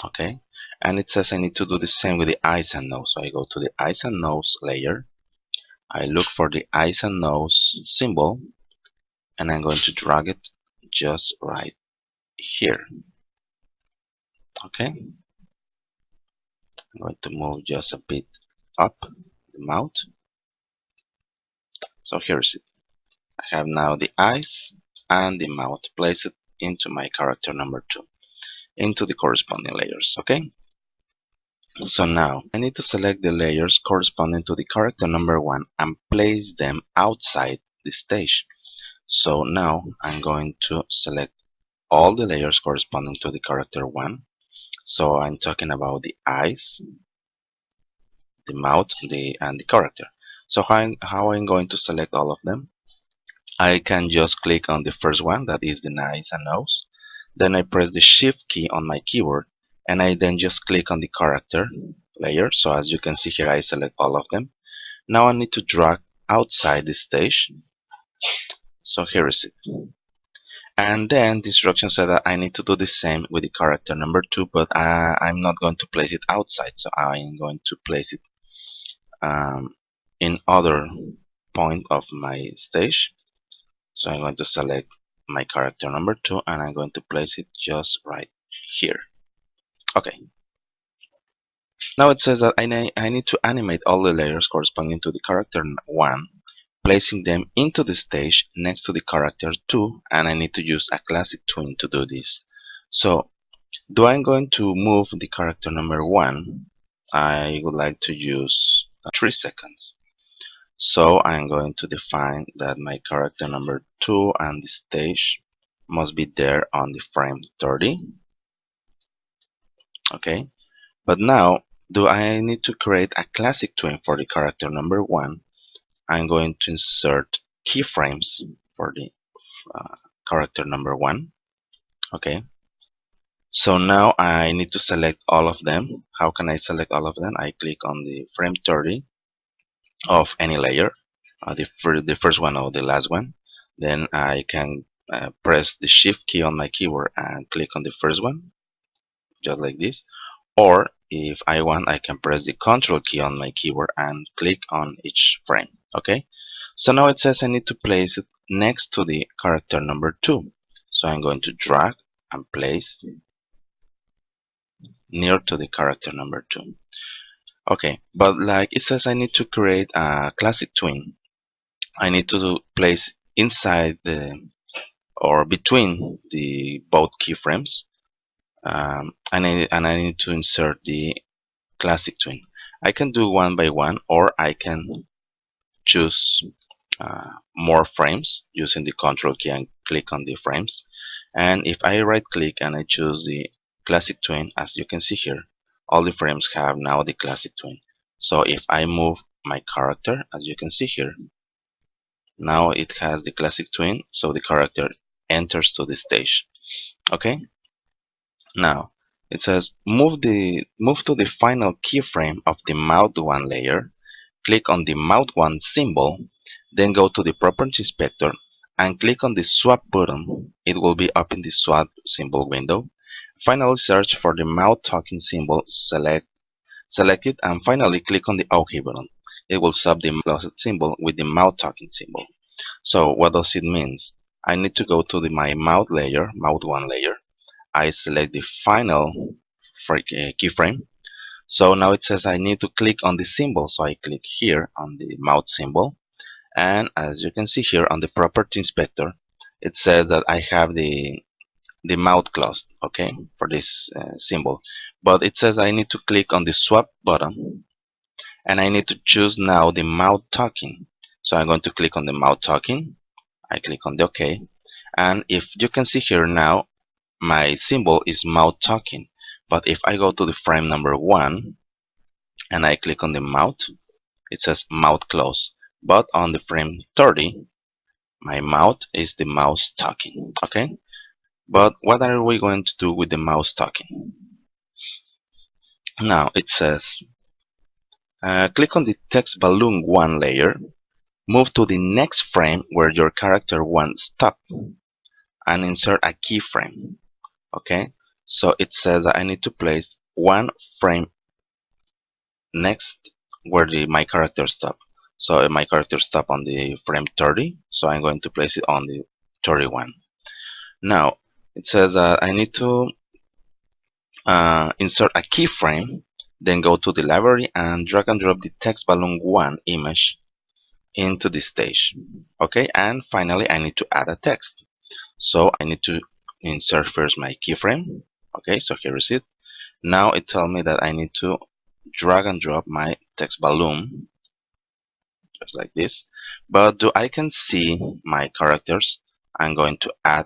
Okay, and it says I need to do the same with the eyes and nose. So I go to the eyes and nose layer. I look for the eyes and nose symbol, and I'm going to drag it just right here. Okay, I'm going to move just a bit up the mouth. So here is it. I have now the eyes and the mouth placed into my character number 2, into the corresponding layers. Okay, so now I need to select the layers corresponding to the character number 1 and place them outside the stage. So now I'm going to select all the layers corresponding to the character 1. So I'm talking about the eyes, the mouth, and the character. So how I'm going to select all of them? I can just click on the first one, that is the eyes and nose. Then I press the Shift key on my keyboard, and I then just click on the character layer. So as you can see here, I select all of them. Now I need to drag outside the stage. So here is it. And then the instruction said that I need to do the same with the character number 2, but I'm not going to place it outside. So I'm going to place it in other point of my stage. So I'm going to select my character number 2, and I'm going to place it just right here. Okay. Now it says that I need to animate all the layers corresponding to the character 1, placing them into the stage next to the character 2, and I need to use a classic twin to do this. So I'm going to move the character number 1. I would like to use 3 seconds. So I'm going to define that my character number 2 and the stage must be there on the frame 30. Okay, but now I need to create a classic twin for the character number 1. I'm going to insert keyframes for the character number 1. Okay, so now I need to select all of them. How can I select all of them? I click on the frame 30 of any layer, the first one or the last one. Then I can press the shift key on my keyboard and click on the first one, just like this. Or if I want, I can press the control key on my keyboard and click on each frame. Okay, so now it says I need to place it next to the character number 2. So I'm going to drag and place near to the character number 2. Okay, but like it says I need to create a classic twin. I need to place inside the or between the both keyframes, and I need to insert the classic twin. I can do one by one, or I can choose more frames using the control key and click on the frames. And if I right click and I choose the classic twin, as you can see here, all the frames have now the classic twin. So if I move my character, as you can see here, now it has the classic twin, so the character enters to the stage. Okay, now it says move to the final keyframe of the Mount 1 layer, click on the Mount 1 symbol, then go to the Property Inspector and click on the swap button. It will be up in the swap symbol window. Finally search for the Mount Talking symbol, select it, and finally click on the OK button. It will swap the closet symbol with the Mount Talking symbol. So what does it mean? I need to go to my Mount layer, Mount 1 layer. I select the final keyframe. So now it says I need to click on the symbol. So I click here on the Mount symbol. And as you can see here on the Property Inspector, it says that I have the mouth closed, okay, for this symbol. But it says I need to click on the swap button, and I need to choose now the Mouth Talking. So I'm going to click on the Mouth Talking. I click on the OK, and if you can see here now, my symbol is Mouth Talking. But if I go to the frame number 1 and I click on the mouth, it says Mouth Closed. But on the frame 30, my mouth is the mouse talking. Okay, but what are we going to do with the mouse talking? Now it says click on the text balloon 1 layer, move to the next frame where your character 1 stopped, and insert a keyframe. Okay, so it says that I need to place 1 frame next where my character stopped. So my character stopped on the frame 30, so I'm going to place it on the 31. Now it says I need to insert a keyframe, then go to the library and drag and drop the text balloon 1 image into the stage. Okay, and finally I need to add a text. So I need to insert first my keyframe. Okay, so here is it. Now it tells me that I need to drag and drop my text balloon just like this. But I can see my characters, I'm going to add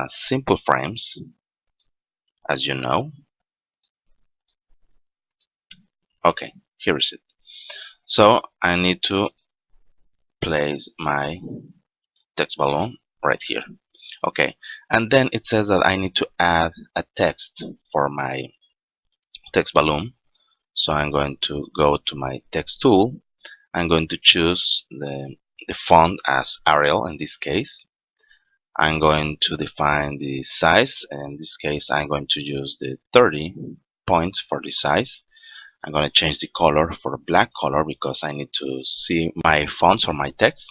simple frames, as you know. Okay, here is it. So I need to place my text balloon right here. Okay, and then it says that I need to add a text for my text balloon. So I'm going to go to my text tool. I'm going to choose the font as Arial in this case. I'm going to define the size. In this case, I'm going to use the 30 points for the size. I'm going to change the color for a black color because I need to see my fonts or my text.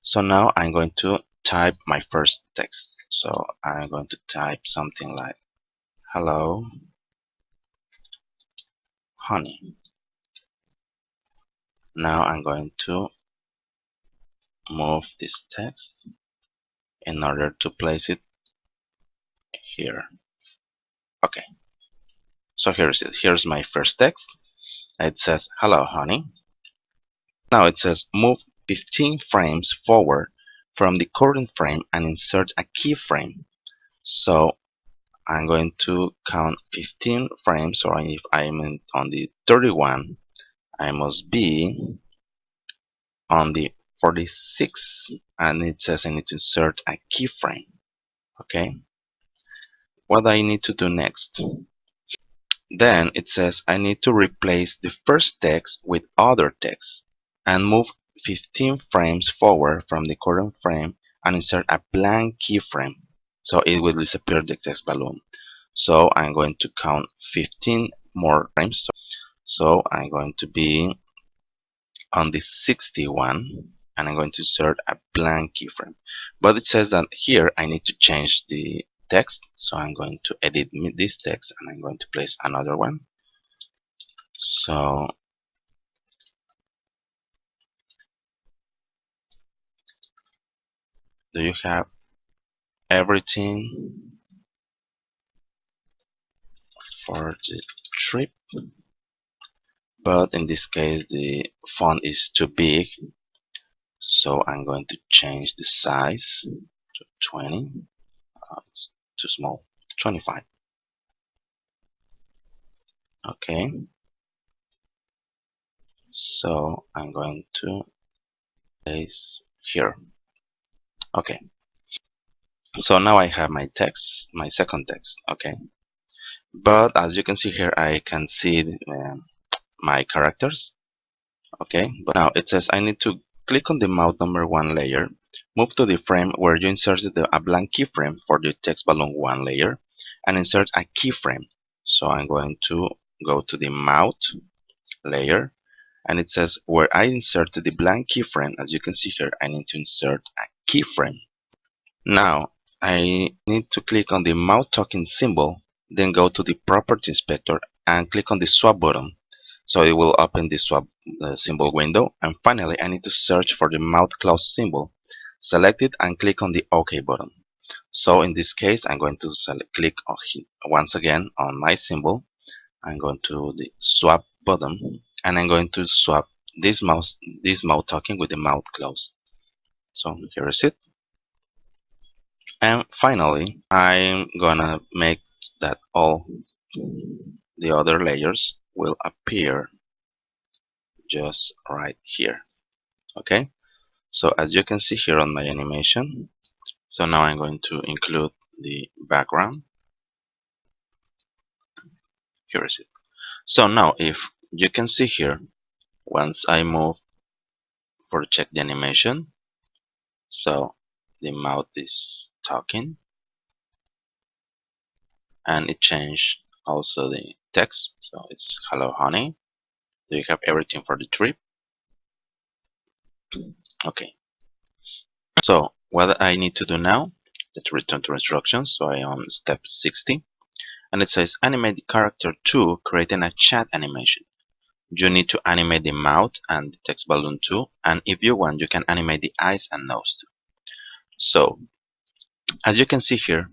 So now I'm going to type my first text. So I'm going to type something like hello honey. Now I'm going to move this text in order to place it here. Okay, so here is it. Here's my first text. It says hello honey. Now it says move 15 frames forward from the current frame and insert a keyframe. So I'm going to count 15 frames, or if I'm on the 31, I must be on the 46, and it says I need to insert a keyframe. Okay, what I need to do next? Then it says I need to replace the first text with other text and move 15 frames forward from the current frame and insert a blank keyframe. So it will disappear the text balloon. So I'm going to count 15 more frames. So I'm going to be on the 61 and I'm going to insert a blank keyframe. But it says that here I need to change the text. So I'm going to edit this text and I'm going to place another one. So do you have everything for the trip? But in this case the font is too big, so I'm going to change the size to 20. It's too small. 25. Okay, so I'm going to place here. Okay, so now I have my text, my second text. Okay, but as you can see here, I can see my characters. Okay, but now it says I need to click on the mouse number 1 layer, move to the frame where you inserted a blank keyframe for the text balloon 1 layer, and insert a keyframe. So I'm going to go to the mouth layer, and it says where I inserted the blank keyframe, as you can see here, I need to insert a keyframe. Now I need to click on the mouse token symbol, then go to the property inspector and click on the swap button. So it will open the swap symbol window, and finally I need to search for the mouth close symbol. Select it and click on the OK button. So in this case I'm going to click once again on my symbol. I'm going to the swap button and I'm going to swap this mouth token with the mouth closed. So here is it. And finally I'm gonna make that all the other layers will appear just right here. Okay, so as you can see here on my animation, so now I'm going to include the background. Here is it. So now if you can see here, once I move for check the animation, so the mouth is talking and it changed also the text. So it's hello honey, do you have everything for the trip? Okay, so what I need to do now, let's return to instructions. So I am on step 60 and it says animate the character 2, creating a chat animation. You need to animate the mouth and the text balloon too, and if you want you can animate the eyes and nose too. So as you can see here,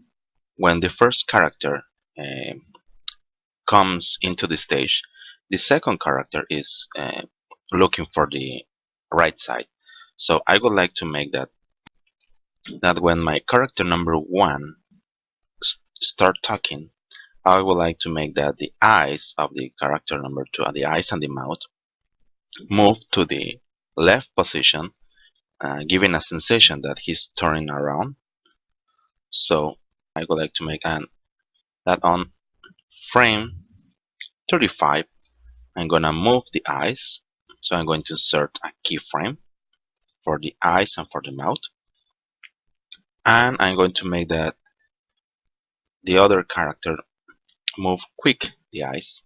when the first character comes into the stage, the second character is looking for the right side. So I would like to make that when my character number 1 start talking, I would like to make that the eyes of the character number 2, the eyes and the mouth, move to the left position, giving a sensation that he's turning around. So I would like to make that on frame 35. I'm gonna move the eyes, so I'm going to insert a keyframe for the eyes and for the mouth, and I'm going to make that the other character move quick the eyes.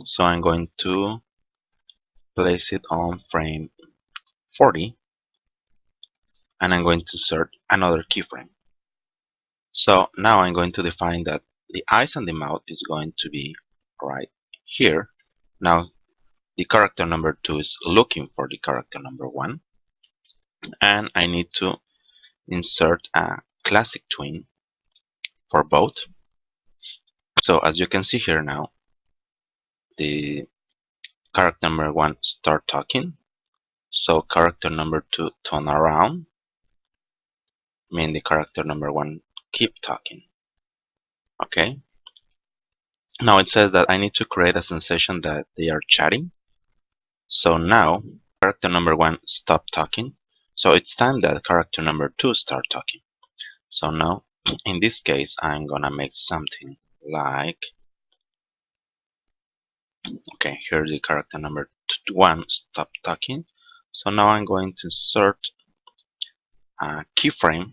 So I'm going to place it on frame 40 and I'm going to insert another keyframe. So now I'm going to define that the eyes and the mouth is going to be right here. Now the character number 2 is looking for the character number 1, and I need to insert a classic twin for both. So as you can see here now, the character number 1 start talking, so character number 2 turn around, mean the character number 1 keep talking. Okay, now it says that I need to create a sensation that they are chatting. So now character number 1 stop talking, so it's time that character number 2 start talking. So now in this case I'm gonna make something like, okay, here the character number 1 stop talking. So now I'm going to insert a keyframe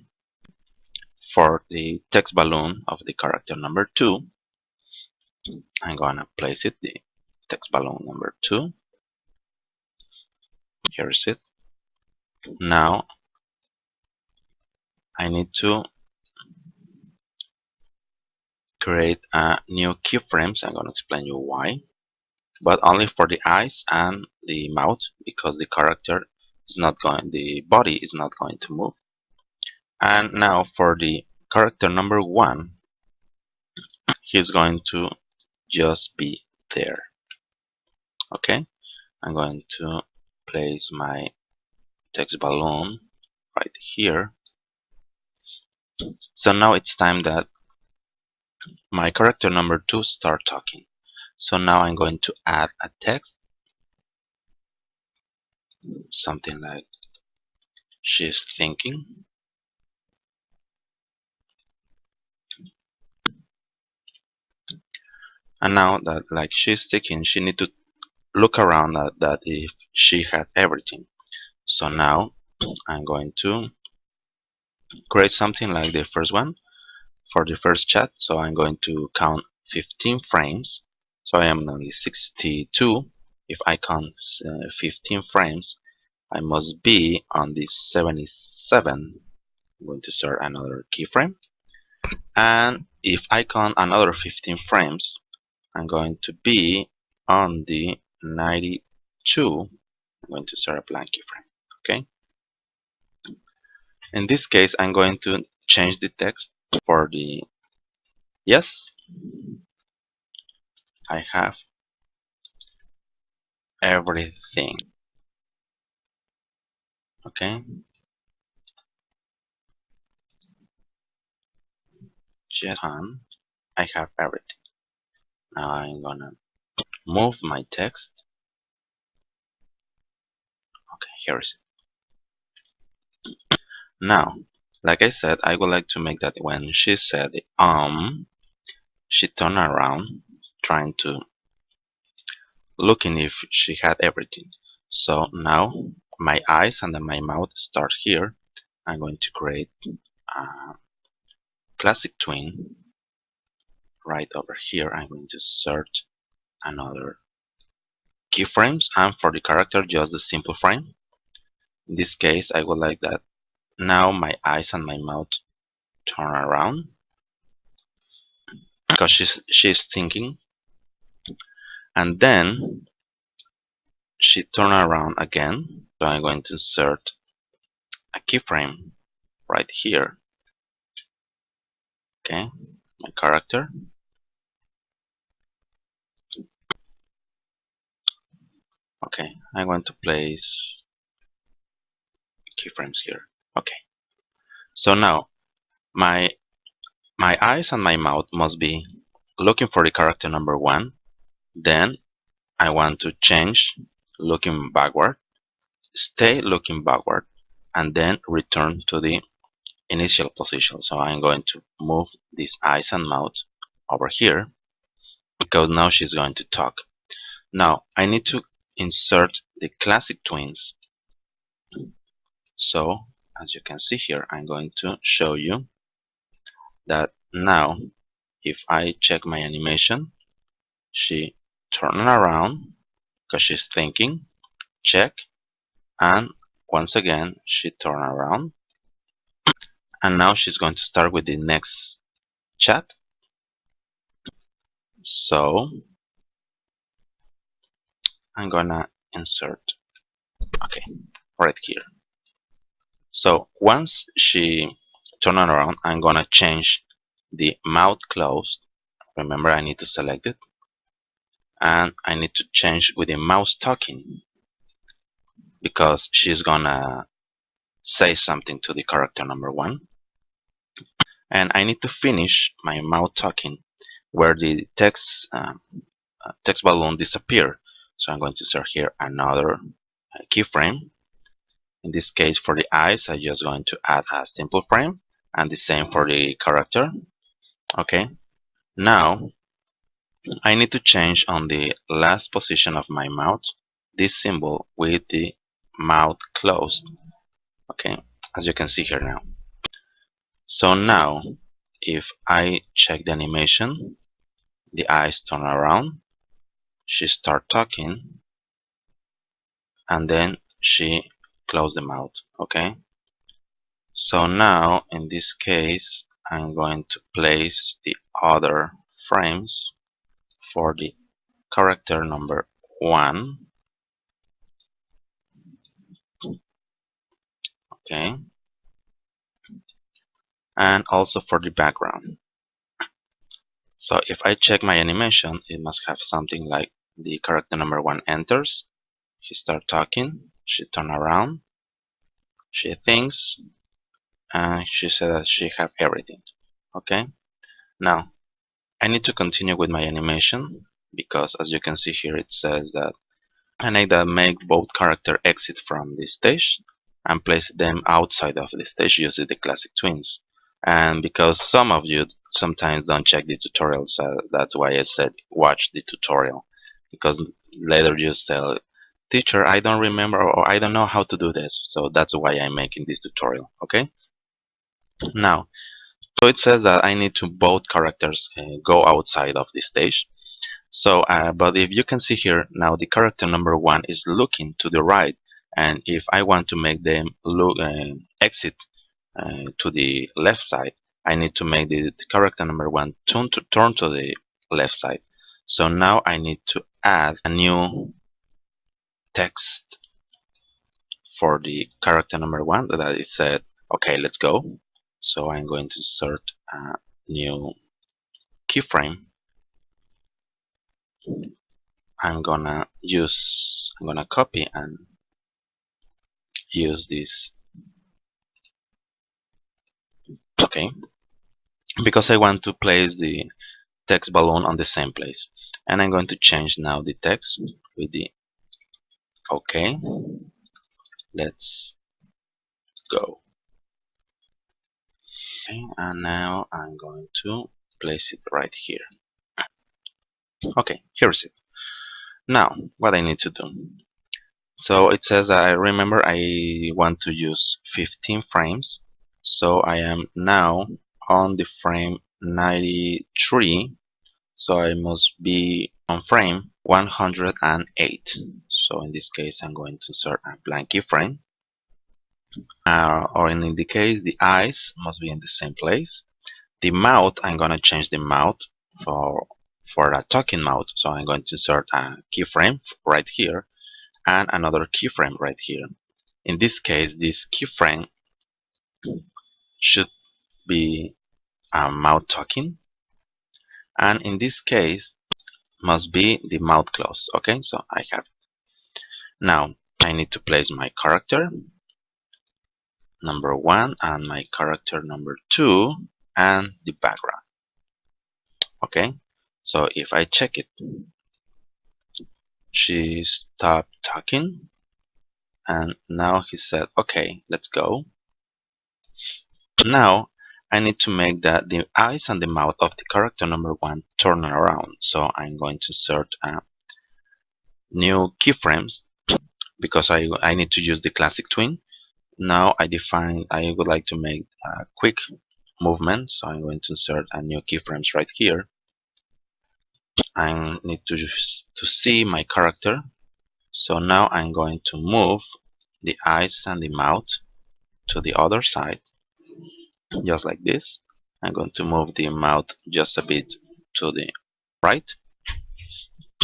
for the text balloon of the character number 2. I'm gonna place it, the text balloon number 2. Here's it. Now I need to create a new keyframes. I'm gonna explain you why, but only for the eyes and the mouth, because the character is not going, the body is not going to move. And now for the character number 1, he's going to just be there. Okay, I'm going to place my text balloon right here. So now it's time that my character number 2 start talking. So now I'm going to add a text, something like she's thinking. And now that like she's thinking, she need to look around that if she had everything. So now I'm going to create something like the first one for the first chat. So I'm going to count 15 frames. So I am only 62. If I count 15 frames, I must be on the 77. I'm going to start another keyframe. And if I count another 15 frames, I'm going to be on the 92. I'm going to start a blank keyframe. Okay. In this case, I'm going to change the text for the yes, I have everything. Okay. Japan, I have everything. Now I'm gonna move my text. Okay, here is it. Now, like I said, I would like to make that when she said she turned around trying to looking if she had everything. So now my eyes and then my mouth start here. I'm going to create a classic twin right over here. I'm going to search another keyframes, and for the character just the simple frame. In this case, I would like that now my eyes and my mouth turn around because she's thinking, and then she turn around again. So I'm going to insert a keyframe right here. Okay, my character. Okay, I'm going to place keyframes here. Okay, so now my eyes and my mouth must be looking for the character number 1. Then I want to change looking backward, stay looking backward, and then return to the initial position. So I'm going to move these eyes and mouth over here because now she's going to talk. Now I need to insert the classic twins. So as you can see here, I'm going to show you that now if I check my animation, she turned around because she's thinking, check, and once again she turned around, and now she's going to start with the next chat. So I'm gonna insert, okay, right here. So once she turned around, I'm gonna change the mouth closed. Remember, I need to select it, and I need to change with the mouse talking because she's gonna say something to the character number 1. And I need to finish my mouth talking where the text balloon disappear. So I'm going to insert here another keyframe. In this case, for the eyes, I'm just going to add a simple frame, and the same for the character. Okay, now I need to change on the last position of my mouth this symbol with the mouth closed. Okay, as you can see here now. So now if I check the animation, the eyes turn around, she start talking, and then she close the mouth. Okay, so now in this case I'm going to place the other frames for the character number 1. Okay, and also for the background. So if I check my animation, it must have something like the character number 1 enters, she start talking, she turn around, she thinks, and she said that she have everything. Okay, now I need to continue with my animation because as you can see here it says that I need to make both character exit from the stage and place them outside of the stage using the classic twins. And because some of you sometimes don't check the tutorials, that's why I said watch the tutorial, because later you say, teacher, I don't remember or I don't know how to do this. So that's why I'm making this tutorial. Okay, now so it says that I need to both characters go outside of the stage. So, but if you can see here now, the character number 1 is looking to the right, and if I want to make them look exit to the left side, I need to make the character number 1 turn to the left side. So now I need to add a new text for the character number 1 that is said, okay, let's go. So I'm going to insert a new keyframe. I'm gonna copy and use this. Okay, because I want to place the text balloon on the same place, and I'm going to change now the text with the okay. Let's go. Okay, and now I'm going to place it right here. Okay, here's it. Now what I need to do. So it says I remember I want to use 15 frames. So I am now on the frame 93. So I must be on frame 108. So in this case, I'm going to insert a blank keyframe. Or in the case, the eyes must be in the same place. The mouth, I'm going to change the mouth for a talking mouth. So I'm going to insert a keyframe right here and another keyframe right here. In this case, this keyframe should be a mouth talking, and in this case must be the mouth closed. Okay, so I have it. Now I need to place my character number 1 and my character number 2 and the background. Okay, so if I check it, she stopped talking, and now he said, okay, let's go. Now I need to make that the eyes and the mouth of the character number 1 turn around. So I'm going to insert a new keyframes because I need to use the classic twin. Now I would like to make a quick movement, so I'm going to insert a new keyframes right here. I need to see my character. So now I'm going to move the eyes and the mouth to the other side, just like this. I'm going to move the mouth just a bit to the right.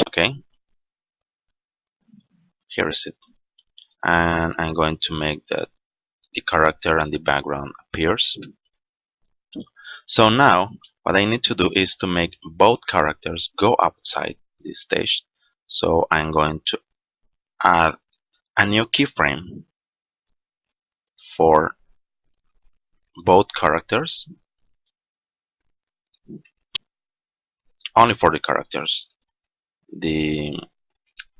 Okay, here is it. And I'm going to make that the character and the background appears. So now what I need to do is to make both characters go outside this stage. So I'm going to add a new keyframe for both characters, only for the characters. The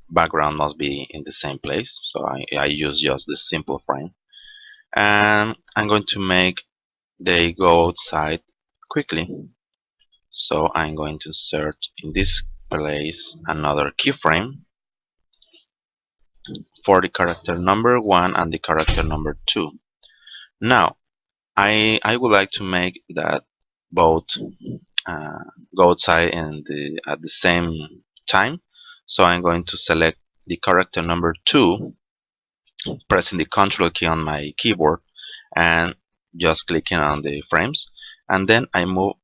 background must be in the same place, so I use just the simple frame. And I'm going to make they go outside quickly. So I'm going to insert in this place another keyframe for the character number 1 and the character number 2. Now I would like to make that both go outside and at the same time. So I'm going to select the character number 2, pressing the Control key on my keyboard and just clicking on the frames, and then I move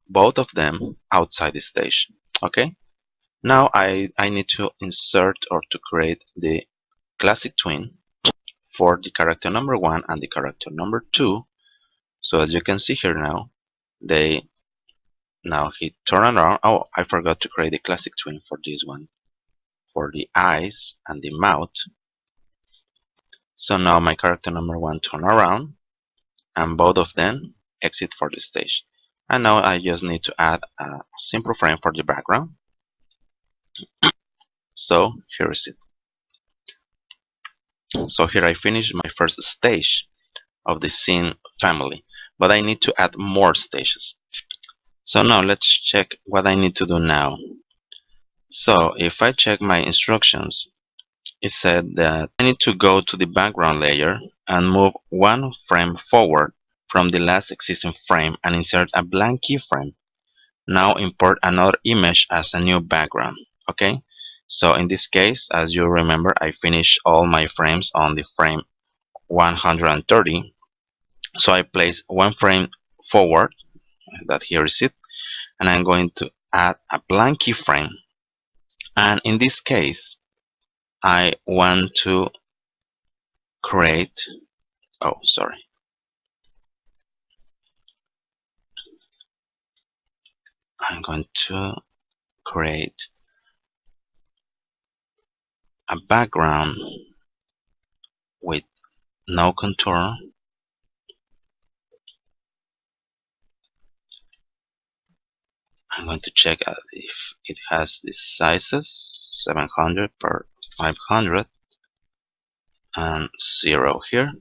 both of them outside the stage. Okay, now I need to insert or to create the classic twin for the character number 1 and the character number 2. So as you can see here now, now he turned around. Oh, I forgot to create the classic twin for this one, for the eyes and the mouth. So now my character number 1 turn around and both of them exit for the stage. And now I just need to add a simple frame for the background. So here is it. So here I finished my first stage of the scene family, but I need to add more stages. So now let's check what I need to do now. So if I check my instructions, it said that I need to go to the background layer and move one frame forward from the last existing frame and insert a blank keyframe. Now import another image as a new background. Okay, so in this case, as you remember, I finished all my frames on the frame 130. So I place one frame forward, that here is it, and I'm going to add a blank keyframe. And in this case, I want to create, oh, sorry. I'm going to create a background with no contour. I'm going to check if it has the sizes 700 per 500 and 0 here.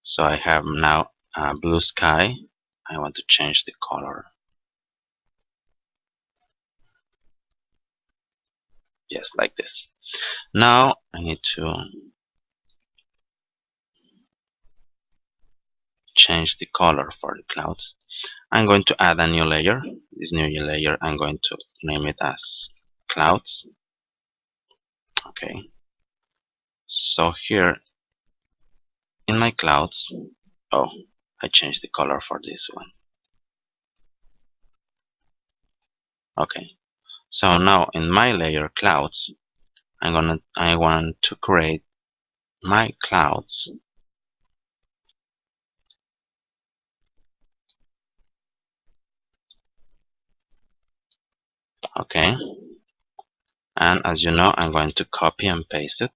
So I have now a blue sky. I want to change the color. Yes, like this. Now I need to change the color for the clouds. I'm going to add a new layer. This new layer, I'm going to name it as clouds. Okay. So here in my clouds, oh, I changed the color for this one. Okay. So now in my layer clouds, I want to create my clouds. Okay. And as you know, I'm going to copy and paste it.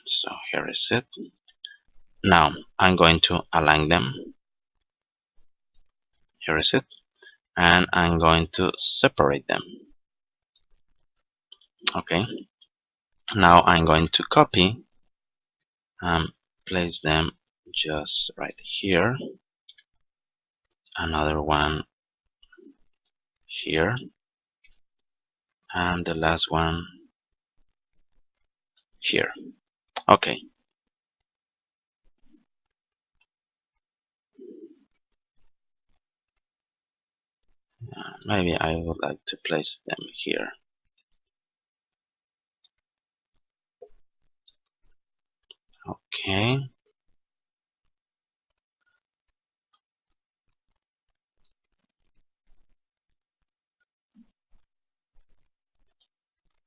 So here is it. Now I'm going to align them. Here is it. And I'm going to separate them. Okay. Now I'm going to copy and place them just right here. Another one here. And the last one here. Okay. Maybe I would like to place them here. Okay.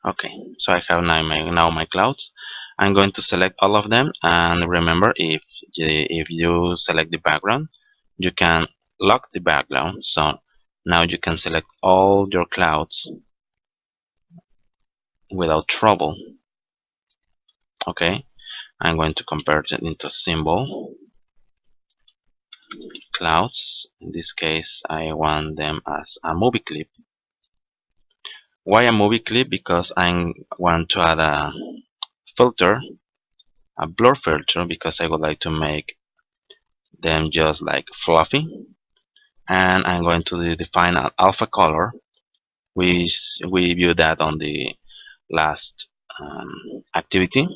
Okay, so I have now my clouds. I'm going to select all of them, and remember, if you select the background, you can lock the background. So now you can select all your clouds without trouble. Okay, I'm going to convert it into a symbol. Clouds. In this case, I want them as a movie clip. Why a movie clip? Because I want to add a filter, a blur filter, because I would like to make them just like fluffy. And I'm going to define an alpha color We viewed that on the last activity.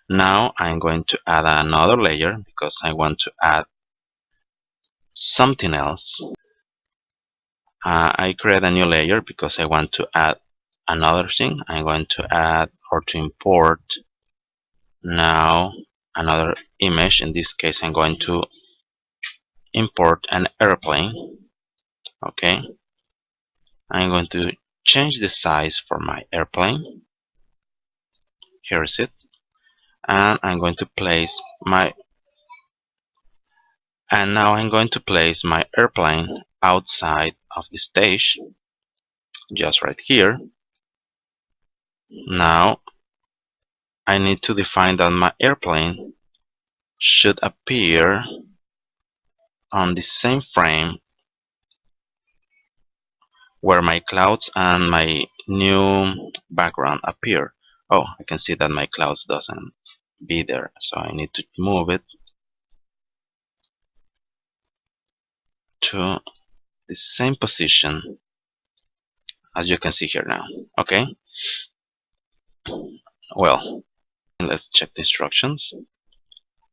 Now I'm going to add another layer because I want to add something else. I create a new layer because I want to add another thing. I'm going to add or to import now another image. In this case, I'm going to import an airplane. Okay, I'm going to change the size for my airplane. Here is it. And I'm going to place my now I'm going to place my airplane outside of the stage, just right here. Now I need to define that my airplane should appear on the same frame where my clouds and my new background appear. Oh, I can see that my clouds doesn't be there, so I need to move it to the same position as you can see here now. Okay, well, let's check the instructions.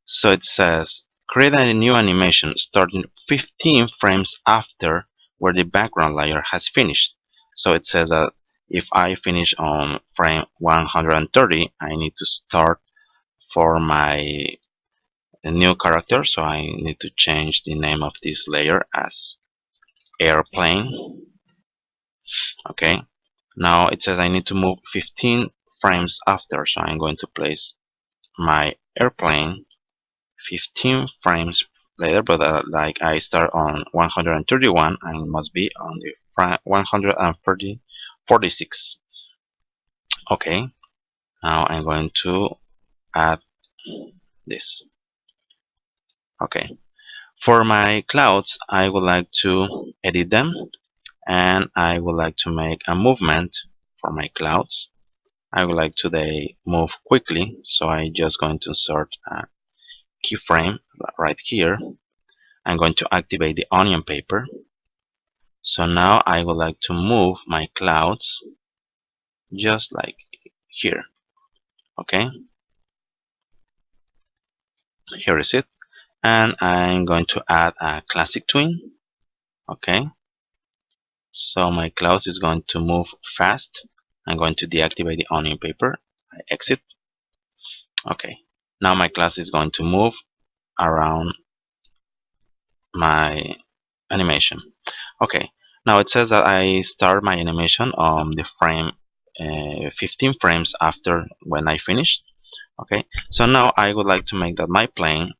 So it says create a new animation starting 15 frames after where the background layer has finished. So it says that if I finish on frame 130, I need to start for my new character. So I need to change the name of this layer as airplane. Okay, now it says I need to move 15 frames after, so I'm going to place my airplane 15 frames later, but like I start on 131, I must be on the 146. Okay, now I'm going to add this. Okay, for my clouds, I would like to edit them, and I would like to make a movement for my clouds. I would like to they move quickly, so I'm just going to insert a keyframe right here. I'm going to activate the onion paper. So now I would like to move my clouds just like here. Okay, here is it, and I'm going to add a classic twin. Okay, so my clouds is going to move fast. I'm going to deactivate the onion paper. I exit. Okay, now my class is going to move around my animation. Okay, now it says that I start my animation on the frame 15 frames after when I finished. Okay, so now I would like to make that my plane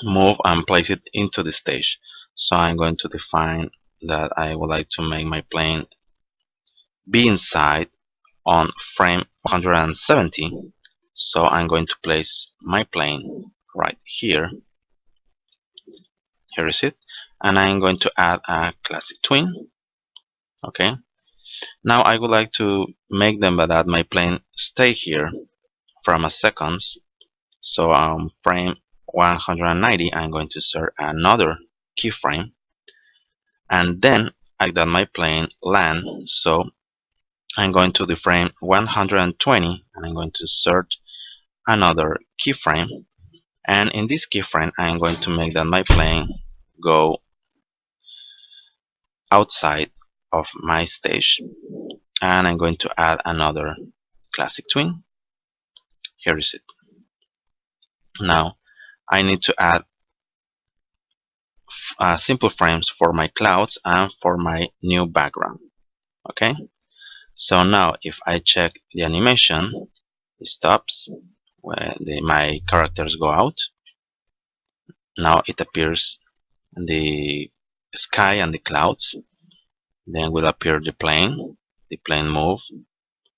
move and place it into the stage. So I'm going to define that I would like to make my plane be inside on frame 170. So I'm going to place my plane right here. Here is it, and I'm going to add a classic twin. Okay, now I would like to make them that my plane stay here from a second. So on frame 190, I'm going to insert another keyframe, and then I got my plane land. So I'm going to the frame 120, and I'm going to insert another keyframe, and in this keyframe I'm going to make that my plane go outside of my stage, and I'm going to add another classic twin. Here is it. Now I need to add simple frames for my clouds and for my new background. Okay, so now if I check the animation, it stops when my characters go out. Now it appears the sky and the clouds. Then will appear the plane moves,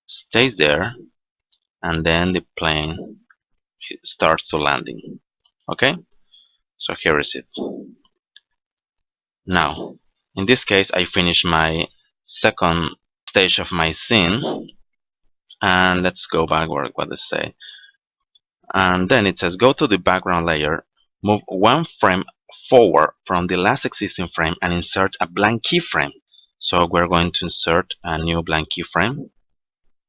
stays there, and then the plane starts to landing. Okay, so here is it. Now in this case I finish my second stage of my scene, and let's go backward. What does it say? And then it says go to the background layer, move one frame forward from the last existing frame, and insert a blank keyframe. So we're going to insert a new blank keyframe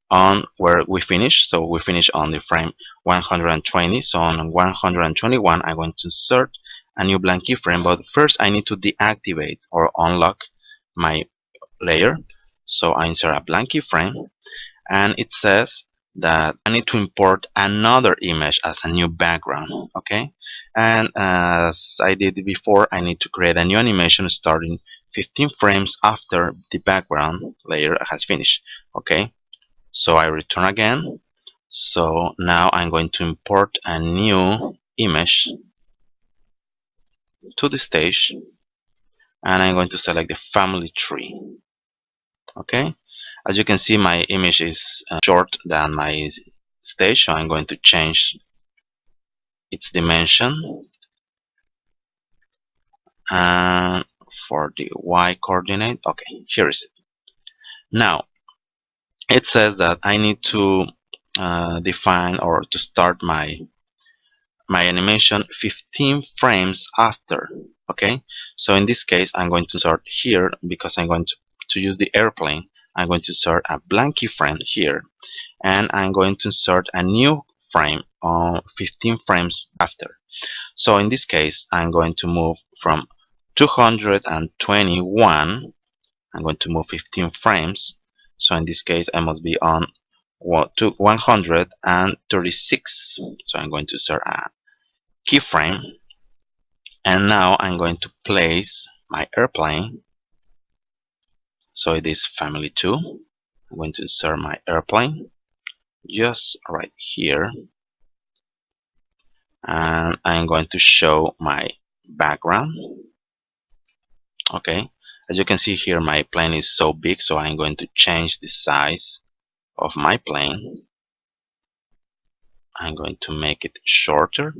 on where we finish. So we finish on the frame 120. So on 121, I'm going to insert a new blank keyframe. But first, I need to deactivate or unlock my layer. So I insert a blank keyframe, and it says that I need to import another image as a new background. Okay, and as I did before, I need to create a new animation starting 15 frames after the background layer has finished. Okay, so I return again. So now I'm going to import a new image to the stage, and I'm going to select the family tree. Okay, as you can see, my image is short than my stage, so I'm going to change its dimension, and for the y coordinate, okay, here is it. Now it says that I need to define or to start my animation 15 frames after. Okay, so in this case, I'm going to start here because I'm going to use the airplane. I'm going to insert a blank keyframe here, and I'm going to insert a new frame on 15 frames after. So in this case, I'm going to move from 221. I'm going to move 15 frames. So in this case, I must be on 136. So I'm going to insert a keyframe, and now I'm going to place my airplane. So it is family 2. I'm going to insert my airplane just right here, and I'm going to show my background. Okay, as you can see here, my plane is so big, so I'm going to change the size of my plane. I'm going to make it shorter.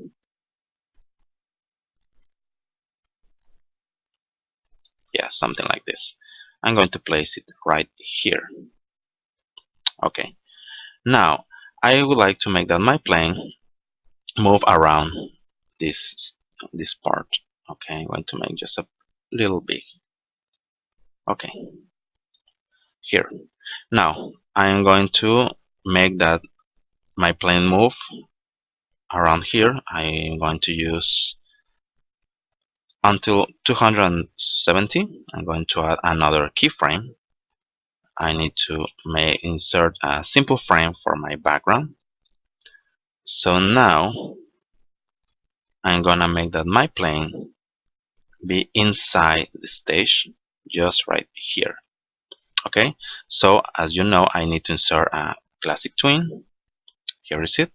Yeah, something like this. I'm going to place it right here. Okay, now I would like to make that my plane move around this part. Okay, I'm going to make just a little big. Okay, here. Now I'm going to make that my plane move around here. I'm going to use until 270. I'm going to add another keyframe. I need to insert a simple frame for my background. So now I'm gonna make that my plane be inside the stage, just right here. Okay, so as you know, I need to insert a classic twin. Here is it.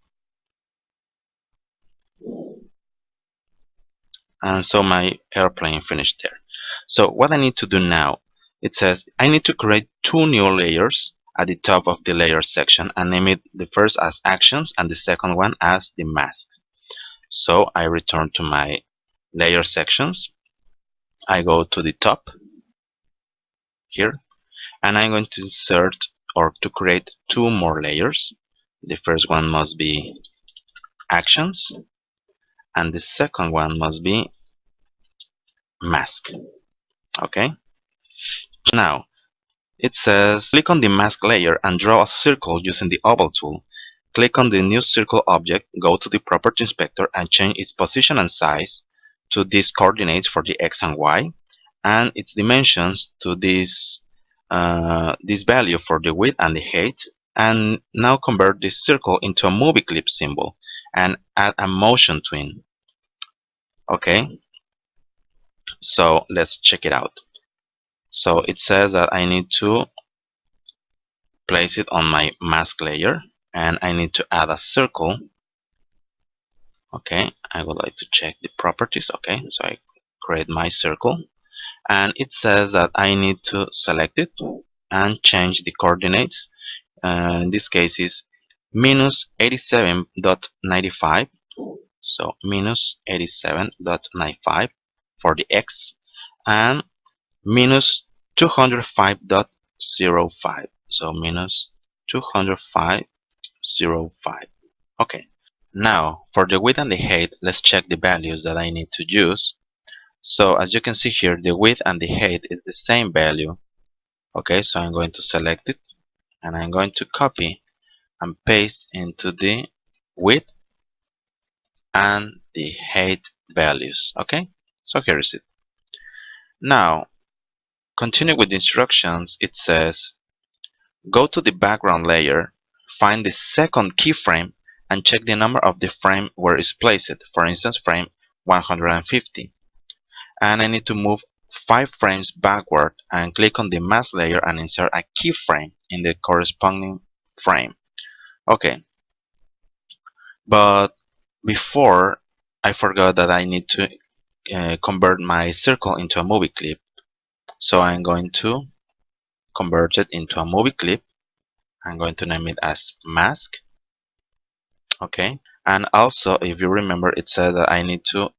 And so my airplane finished there. So what I need to do now, it says I need to create 2 new layers at the top of the layer section and name it the first as actions and the second one as the mask. So I return to my layer sections. I go to the top here, and I'm going to insert or to create 2 more layers. The first one must be actions, and the second one must be mask. Okay, now it says click on the mask layer and draw a circle using the oval tool. Click on the new circle object, go to the property inspector and change its position and size to these coordinates for the x and y, and its dimensions to this value for the width and the height. And now convert this circle into a movie clip symbol and add a motion twin. Okay, so let's check it out. So it says that I need to place it on my mask layer, and I need to add a circle. Okay, I would like to check the properties. Okay, so I create my circle, and it says that I need to select it and change the coordinates. In this case is minus 87.95. So minus 87.95 for the x, and minus 205.05. So minus 205.05. Okay. Now for the width and the height, let's check the values that I need to use. So as you can see here, the width and the height is the same value Okay, so I'm going to select it and I'm going to copy and paste into the width and the height values. Okay, so here is it. Now continue with the instructions. It says go to the background layer, find the second keyframe and check the number of the frame where it's placed, for instance frame 150, and I need to move 5 frames backward and click on the mask layer and insert a keyframe in the corresponding frame. Okay, but before I forgot that I need to convert my circle into a movie clip. So I'm going to convert it into a movie clip. I'm going to name it as mask. Okay, and also if you remember, it said that I need to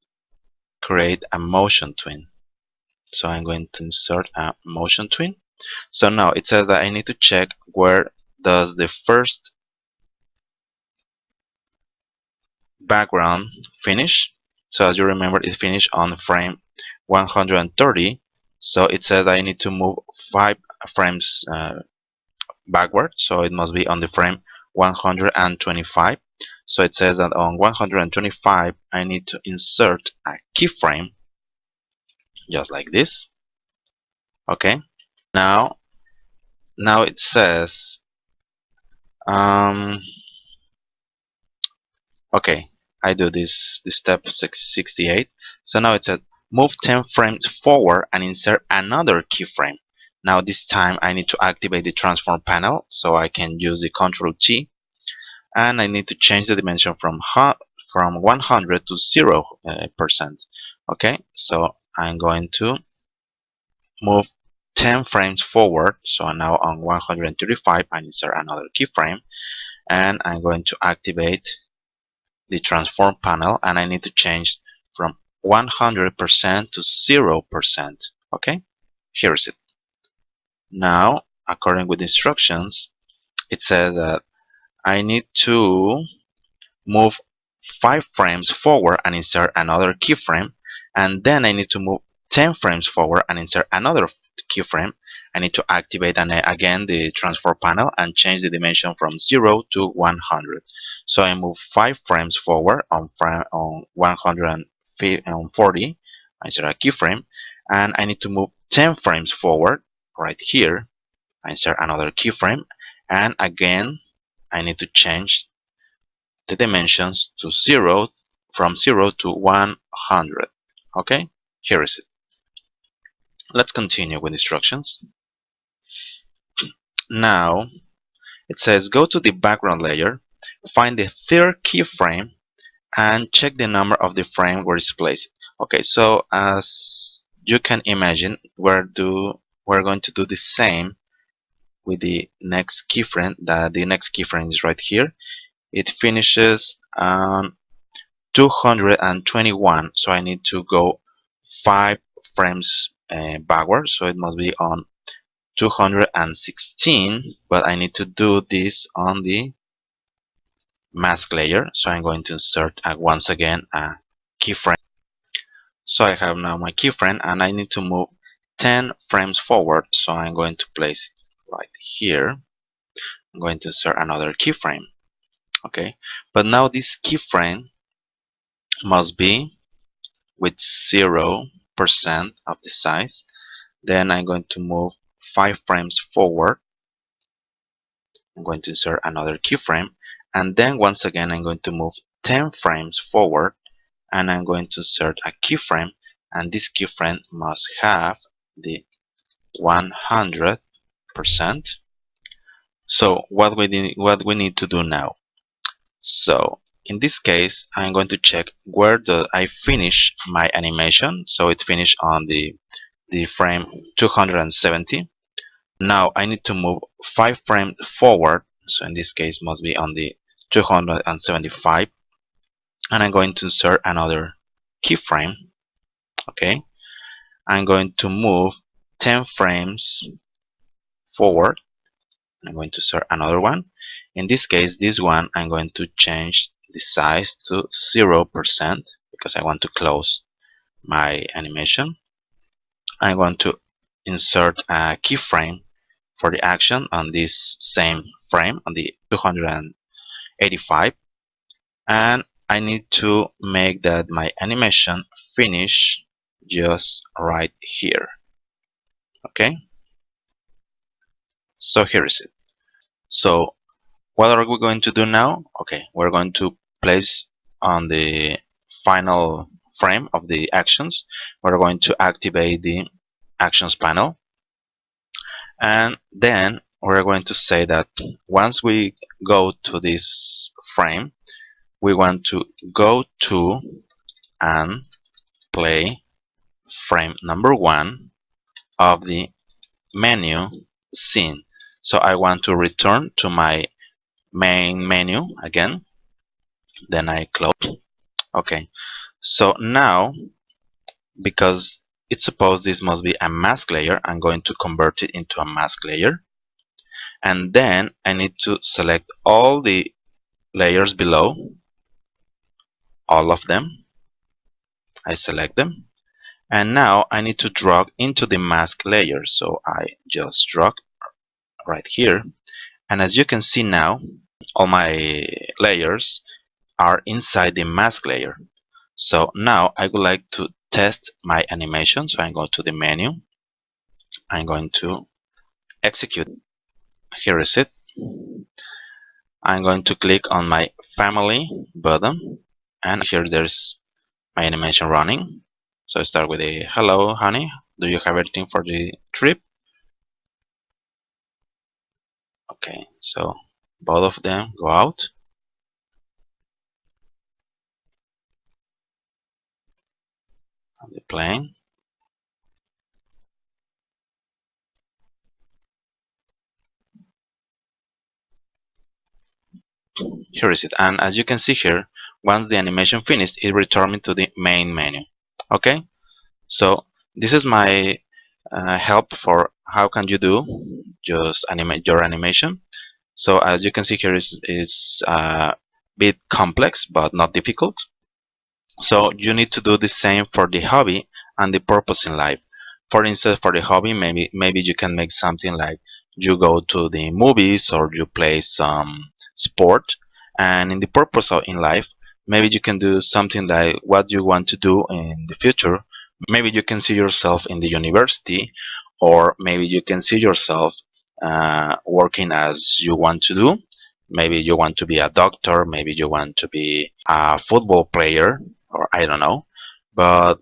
create a motion twin. So I'm going to insert a motion twin. So now it says that I need to check where does the first background finish. So as you remember, it finished on frame 130. So it says I need to move 5 frames backward. So it must be on the frame 125. So it says that on 125 I need to insert a keyframe just like this. Okay, now it says okay, I do this step 68. So now it says move 10 frames forward and insert another keyframe. Now this time I need to activate the transform panel, so I can use the Ctrl T, and I need to change the dimension from 100 to 0%. Okay, so I'm going to move 10 frames forward. So now on 135 I insert another keyframe, and I'm going to activate the transform panel, and I need to change from 100% to 0%. Okay, here is it. Now according with instructions, it says that I need to move 5 frames forward and insert another keyframe, and then I need to move 10 frames forward and insert another keyframe. I need to activate again the transform panel and change the dimension from 0 to 100. So I move 5 frames forward on 140, I insert a keyframe, and I need to move 10 frames forward right here. I insert another keyframe, and again I need to change the dimensions to 0, from 0 to 100. Okay, here is it. Let's continue with instructions. Now it says go to the background layer, find the third keyframe and check the number of the frame where it's placed. Okay, so as you can imagine, we're going to do the same with the next keyframe. The next keyframe is right here. It finishes on 221, so I need to go 5 frames backward, so it must be on 216, but I need to do this on the mask layer. So I'm going to insert once again a keyframe. So I have now my keyframe, and I need to move 10 frames forward, so I'm going to place it right here. I'm going to insert another keyframe. Okay, but now this keyframe must be with 0% of the size. Then I'm going to move 5 frames forward. I'm going to insert another keyframe, and then once again I'm going to move 10 frames forward, and I'm going to insert a keyframe, and this keyframe must have the 100%. So what we need to do now? So in this case, I'm going to check where do I finish my animation. So it finished on the frame 270. Now I need to move 5 frames forward. So in this case must be on the 275, and I'm going to insert another keyframe. Okay, I'm going to move 10 frames forward. I'm going to insert another one. In this case, this one I'm going to change the size to 0% because I want to close my animation. I'm going to insert a keyframe for the action on this same frame on the 285, and I need to make that my animation finish just right here. Okay, so here is it. So what are we going to do now? Okay, we're going to place on the final frame of the actions, we're going to activate the actions panel, and then we're going to say that once we go to this frame, we want to go to and play frame number 1 of the menu scene. So I want to return to my main menu again, then I close. Okay, so now, because it's supposed this must be a mask layer, I'm going to convert it into a mask layer, and then I need to select all the layers below, all of them. I select them, and now I need to drag into the mask layer, so I just drag right here, and as you can see now, all my layers are inside the mask layer. So now I would like to test my animation, so I go to the menu, I'm going to execute. Here is it. I'm going to click on my family button, and here there's my animation running. So I start with a hello honey, do you have everything for the trip? Okay, so both of them go out. On the plane. Here is it, and as you can see here, once the animation finished, it returned me to the main menu. Okay, so this is my help for how can you do just animate your animation. So as you can see here, is a bit complex but not difficult. So you need to do the same for the hobby and the purpose in life. For instance, for the hobby, maybe you can make something like you go to the movies or you play some sport. And in the purpose of in life, maybe you can do something like what you want to do in the future. Maybe you can see yourself in the university, or maybe you can see yourself working as you want to do. Maybe you want to be a doctor, maybe you want to be a football player, or I don't know. But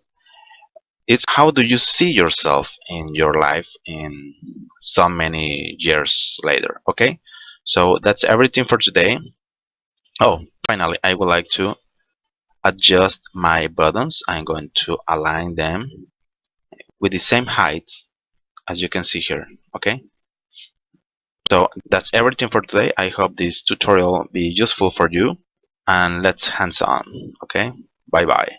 it's how do you see yourself in your life in so many years later. Okay, so that's everything for today. Oh, finally, I would like to adjust my buttons. I'm going to align them with the same height as you can see here. Okay, so that's everything for today. I hope this tutorial be useful for you, and let's hands on. Okay, bye bye.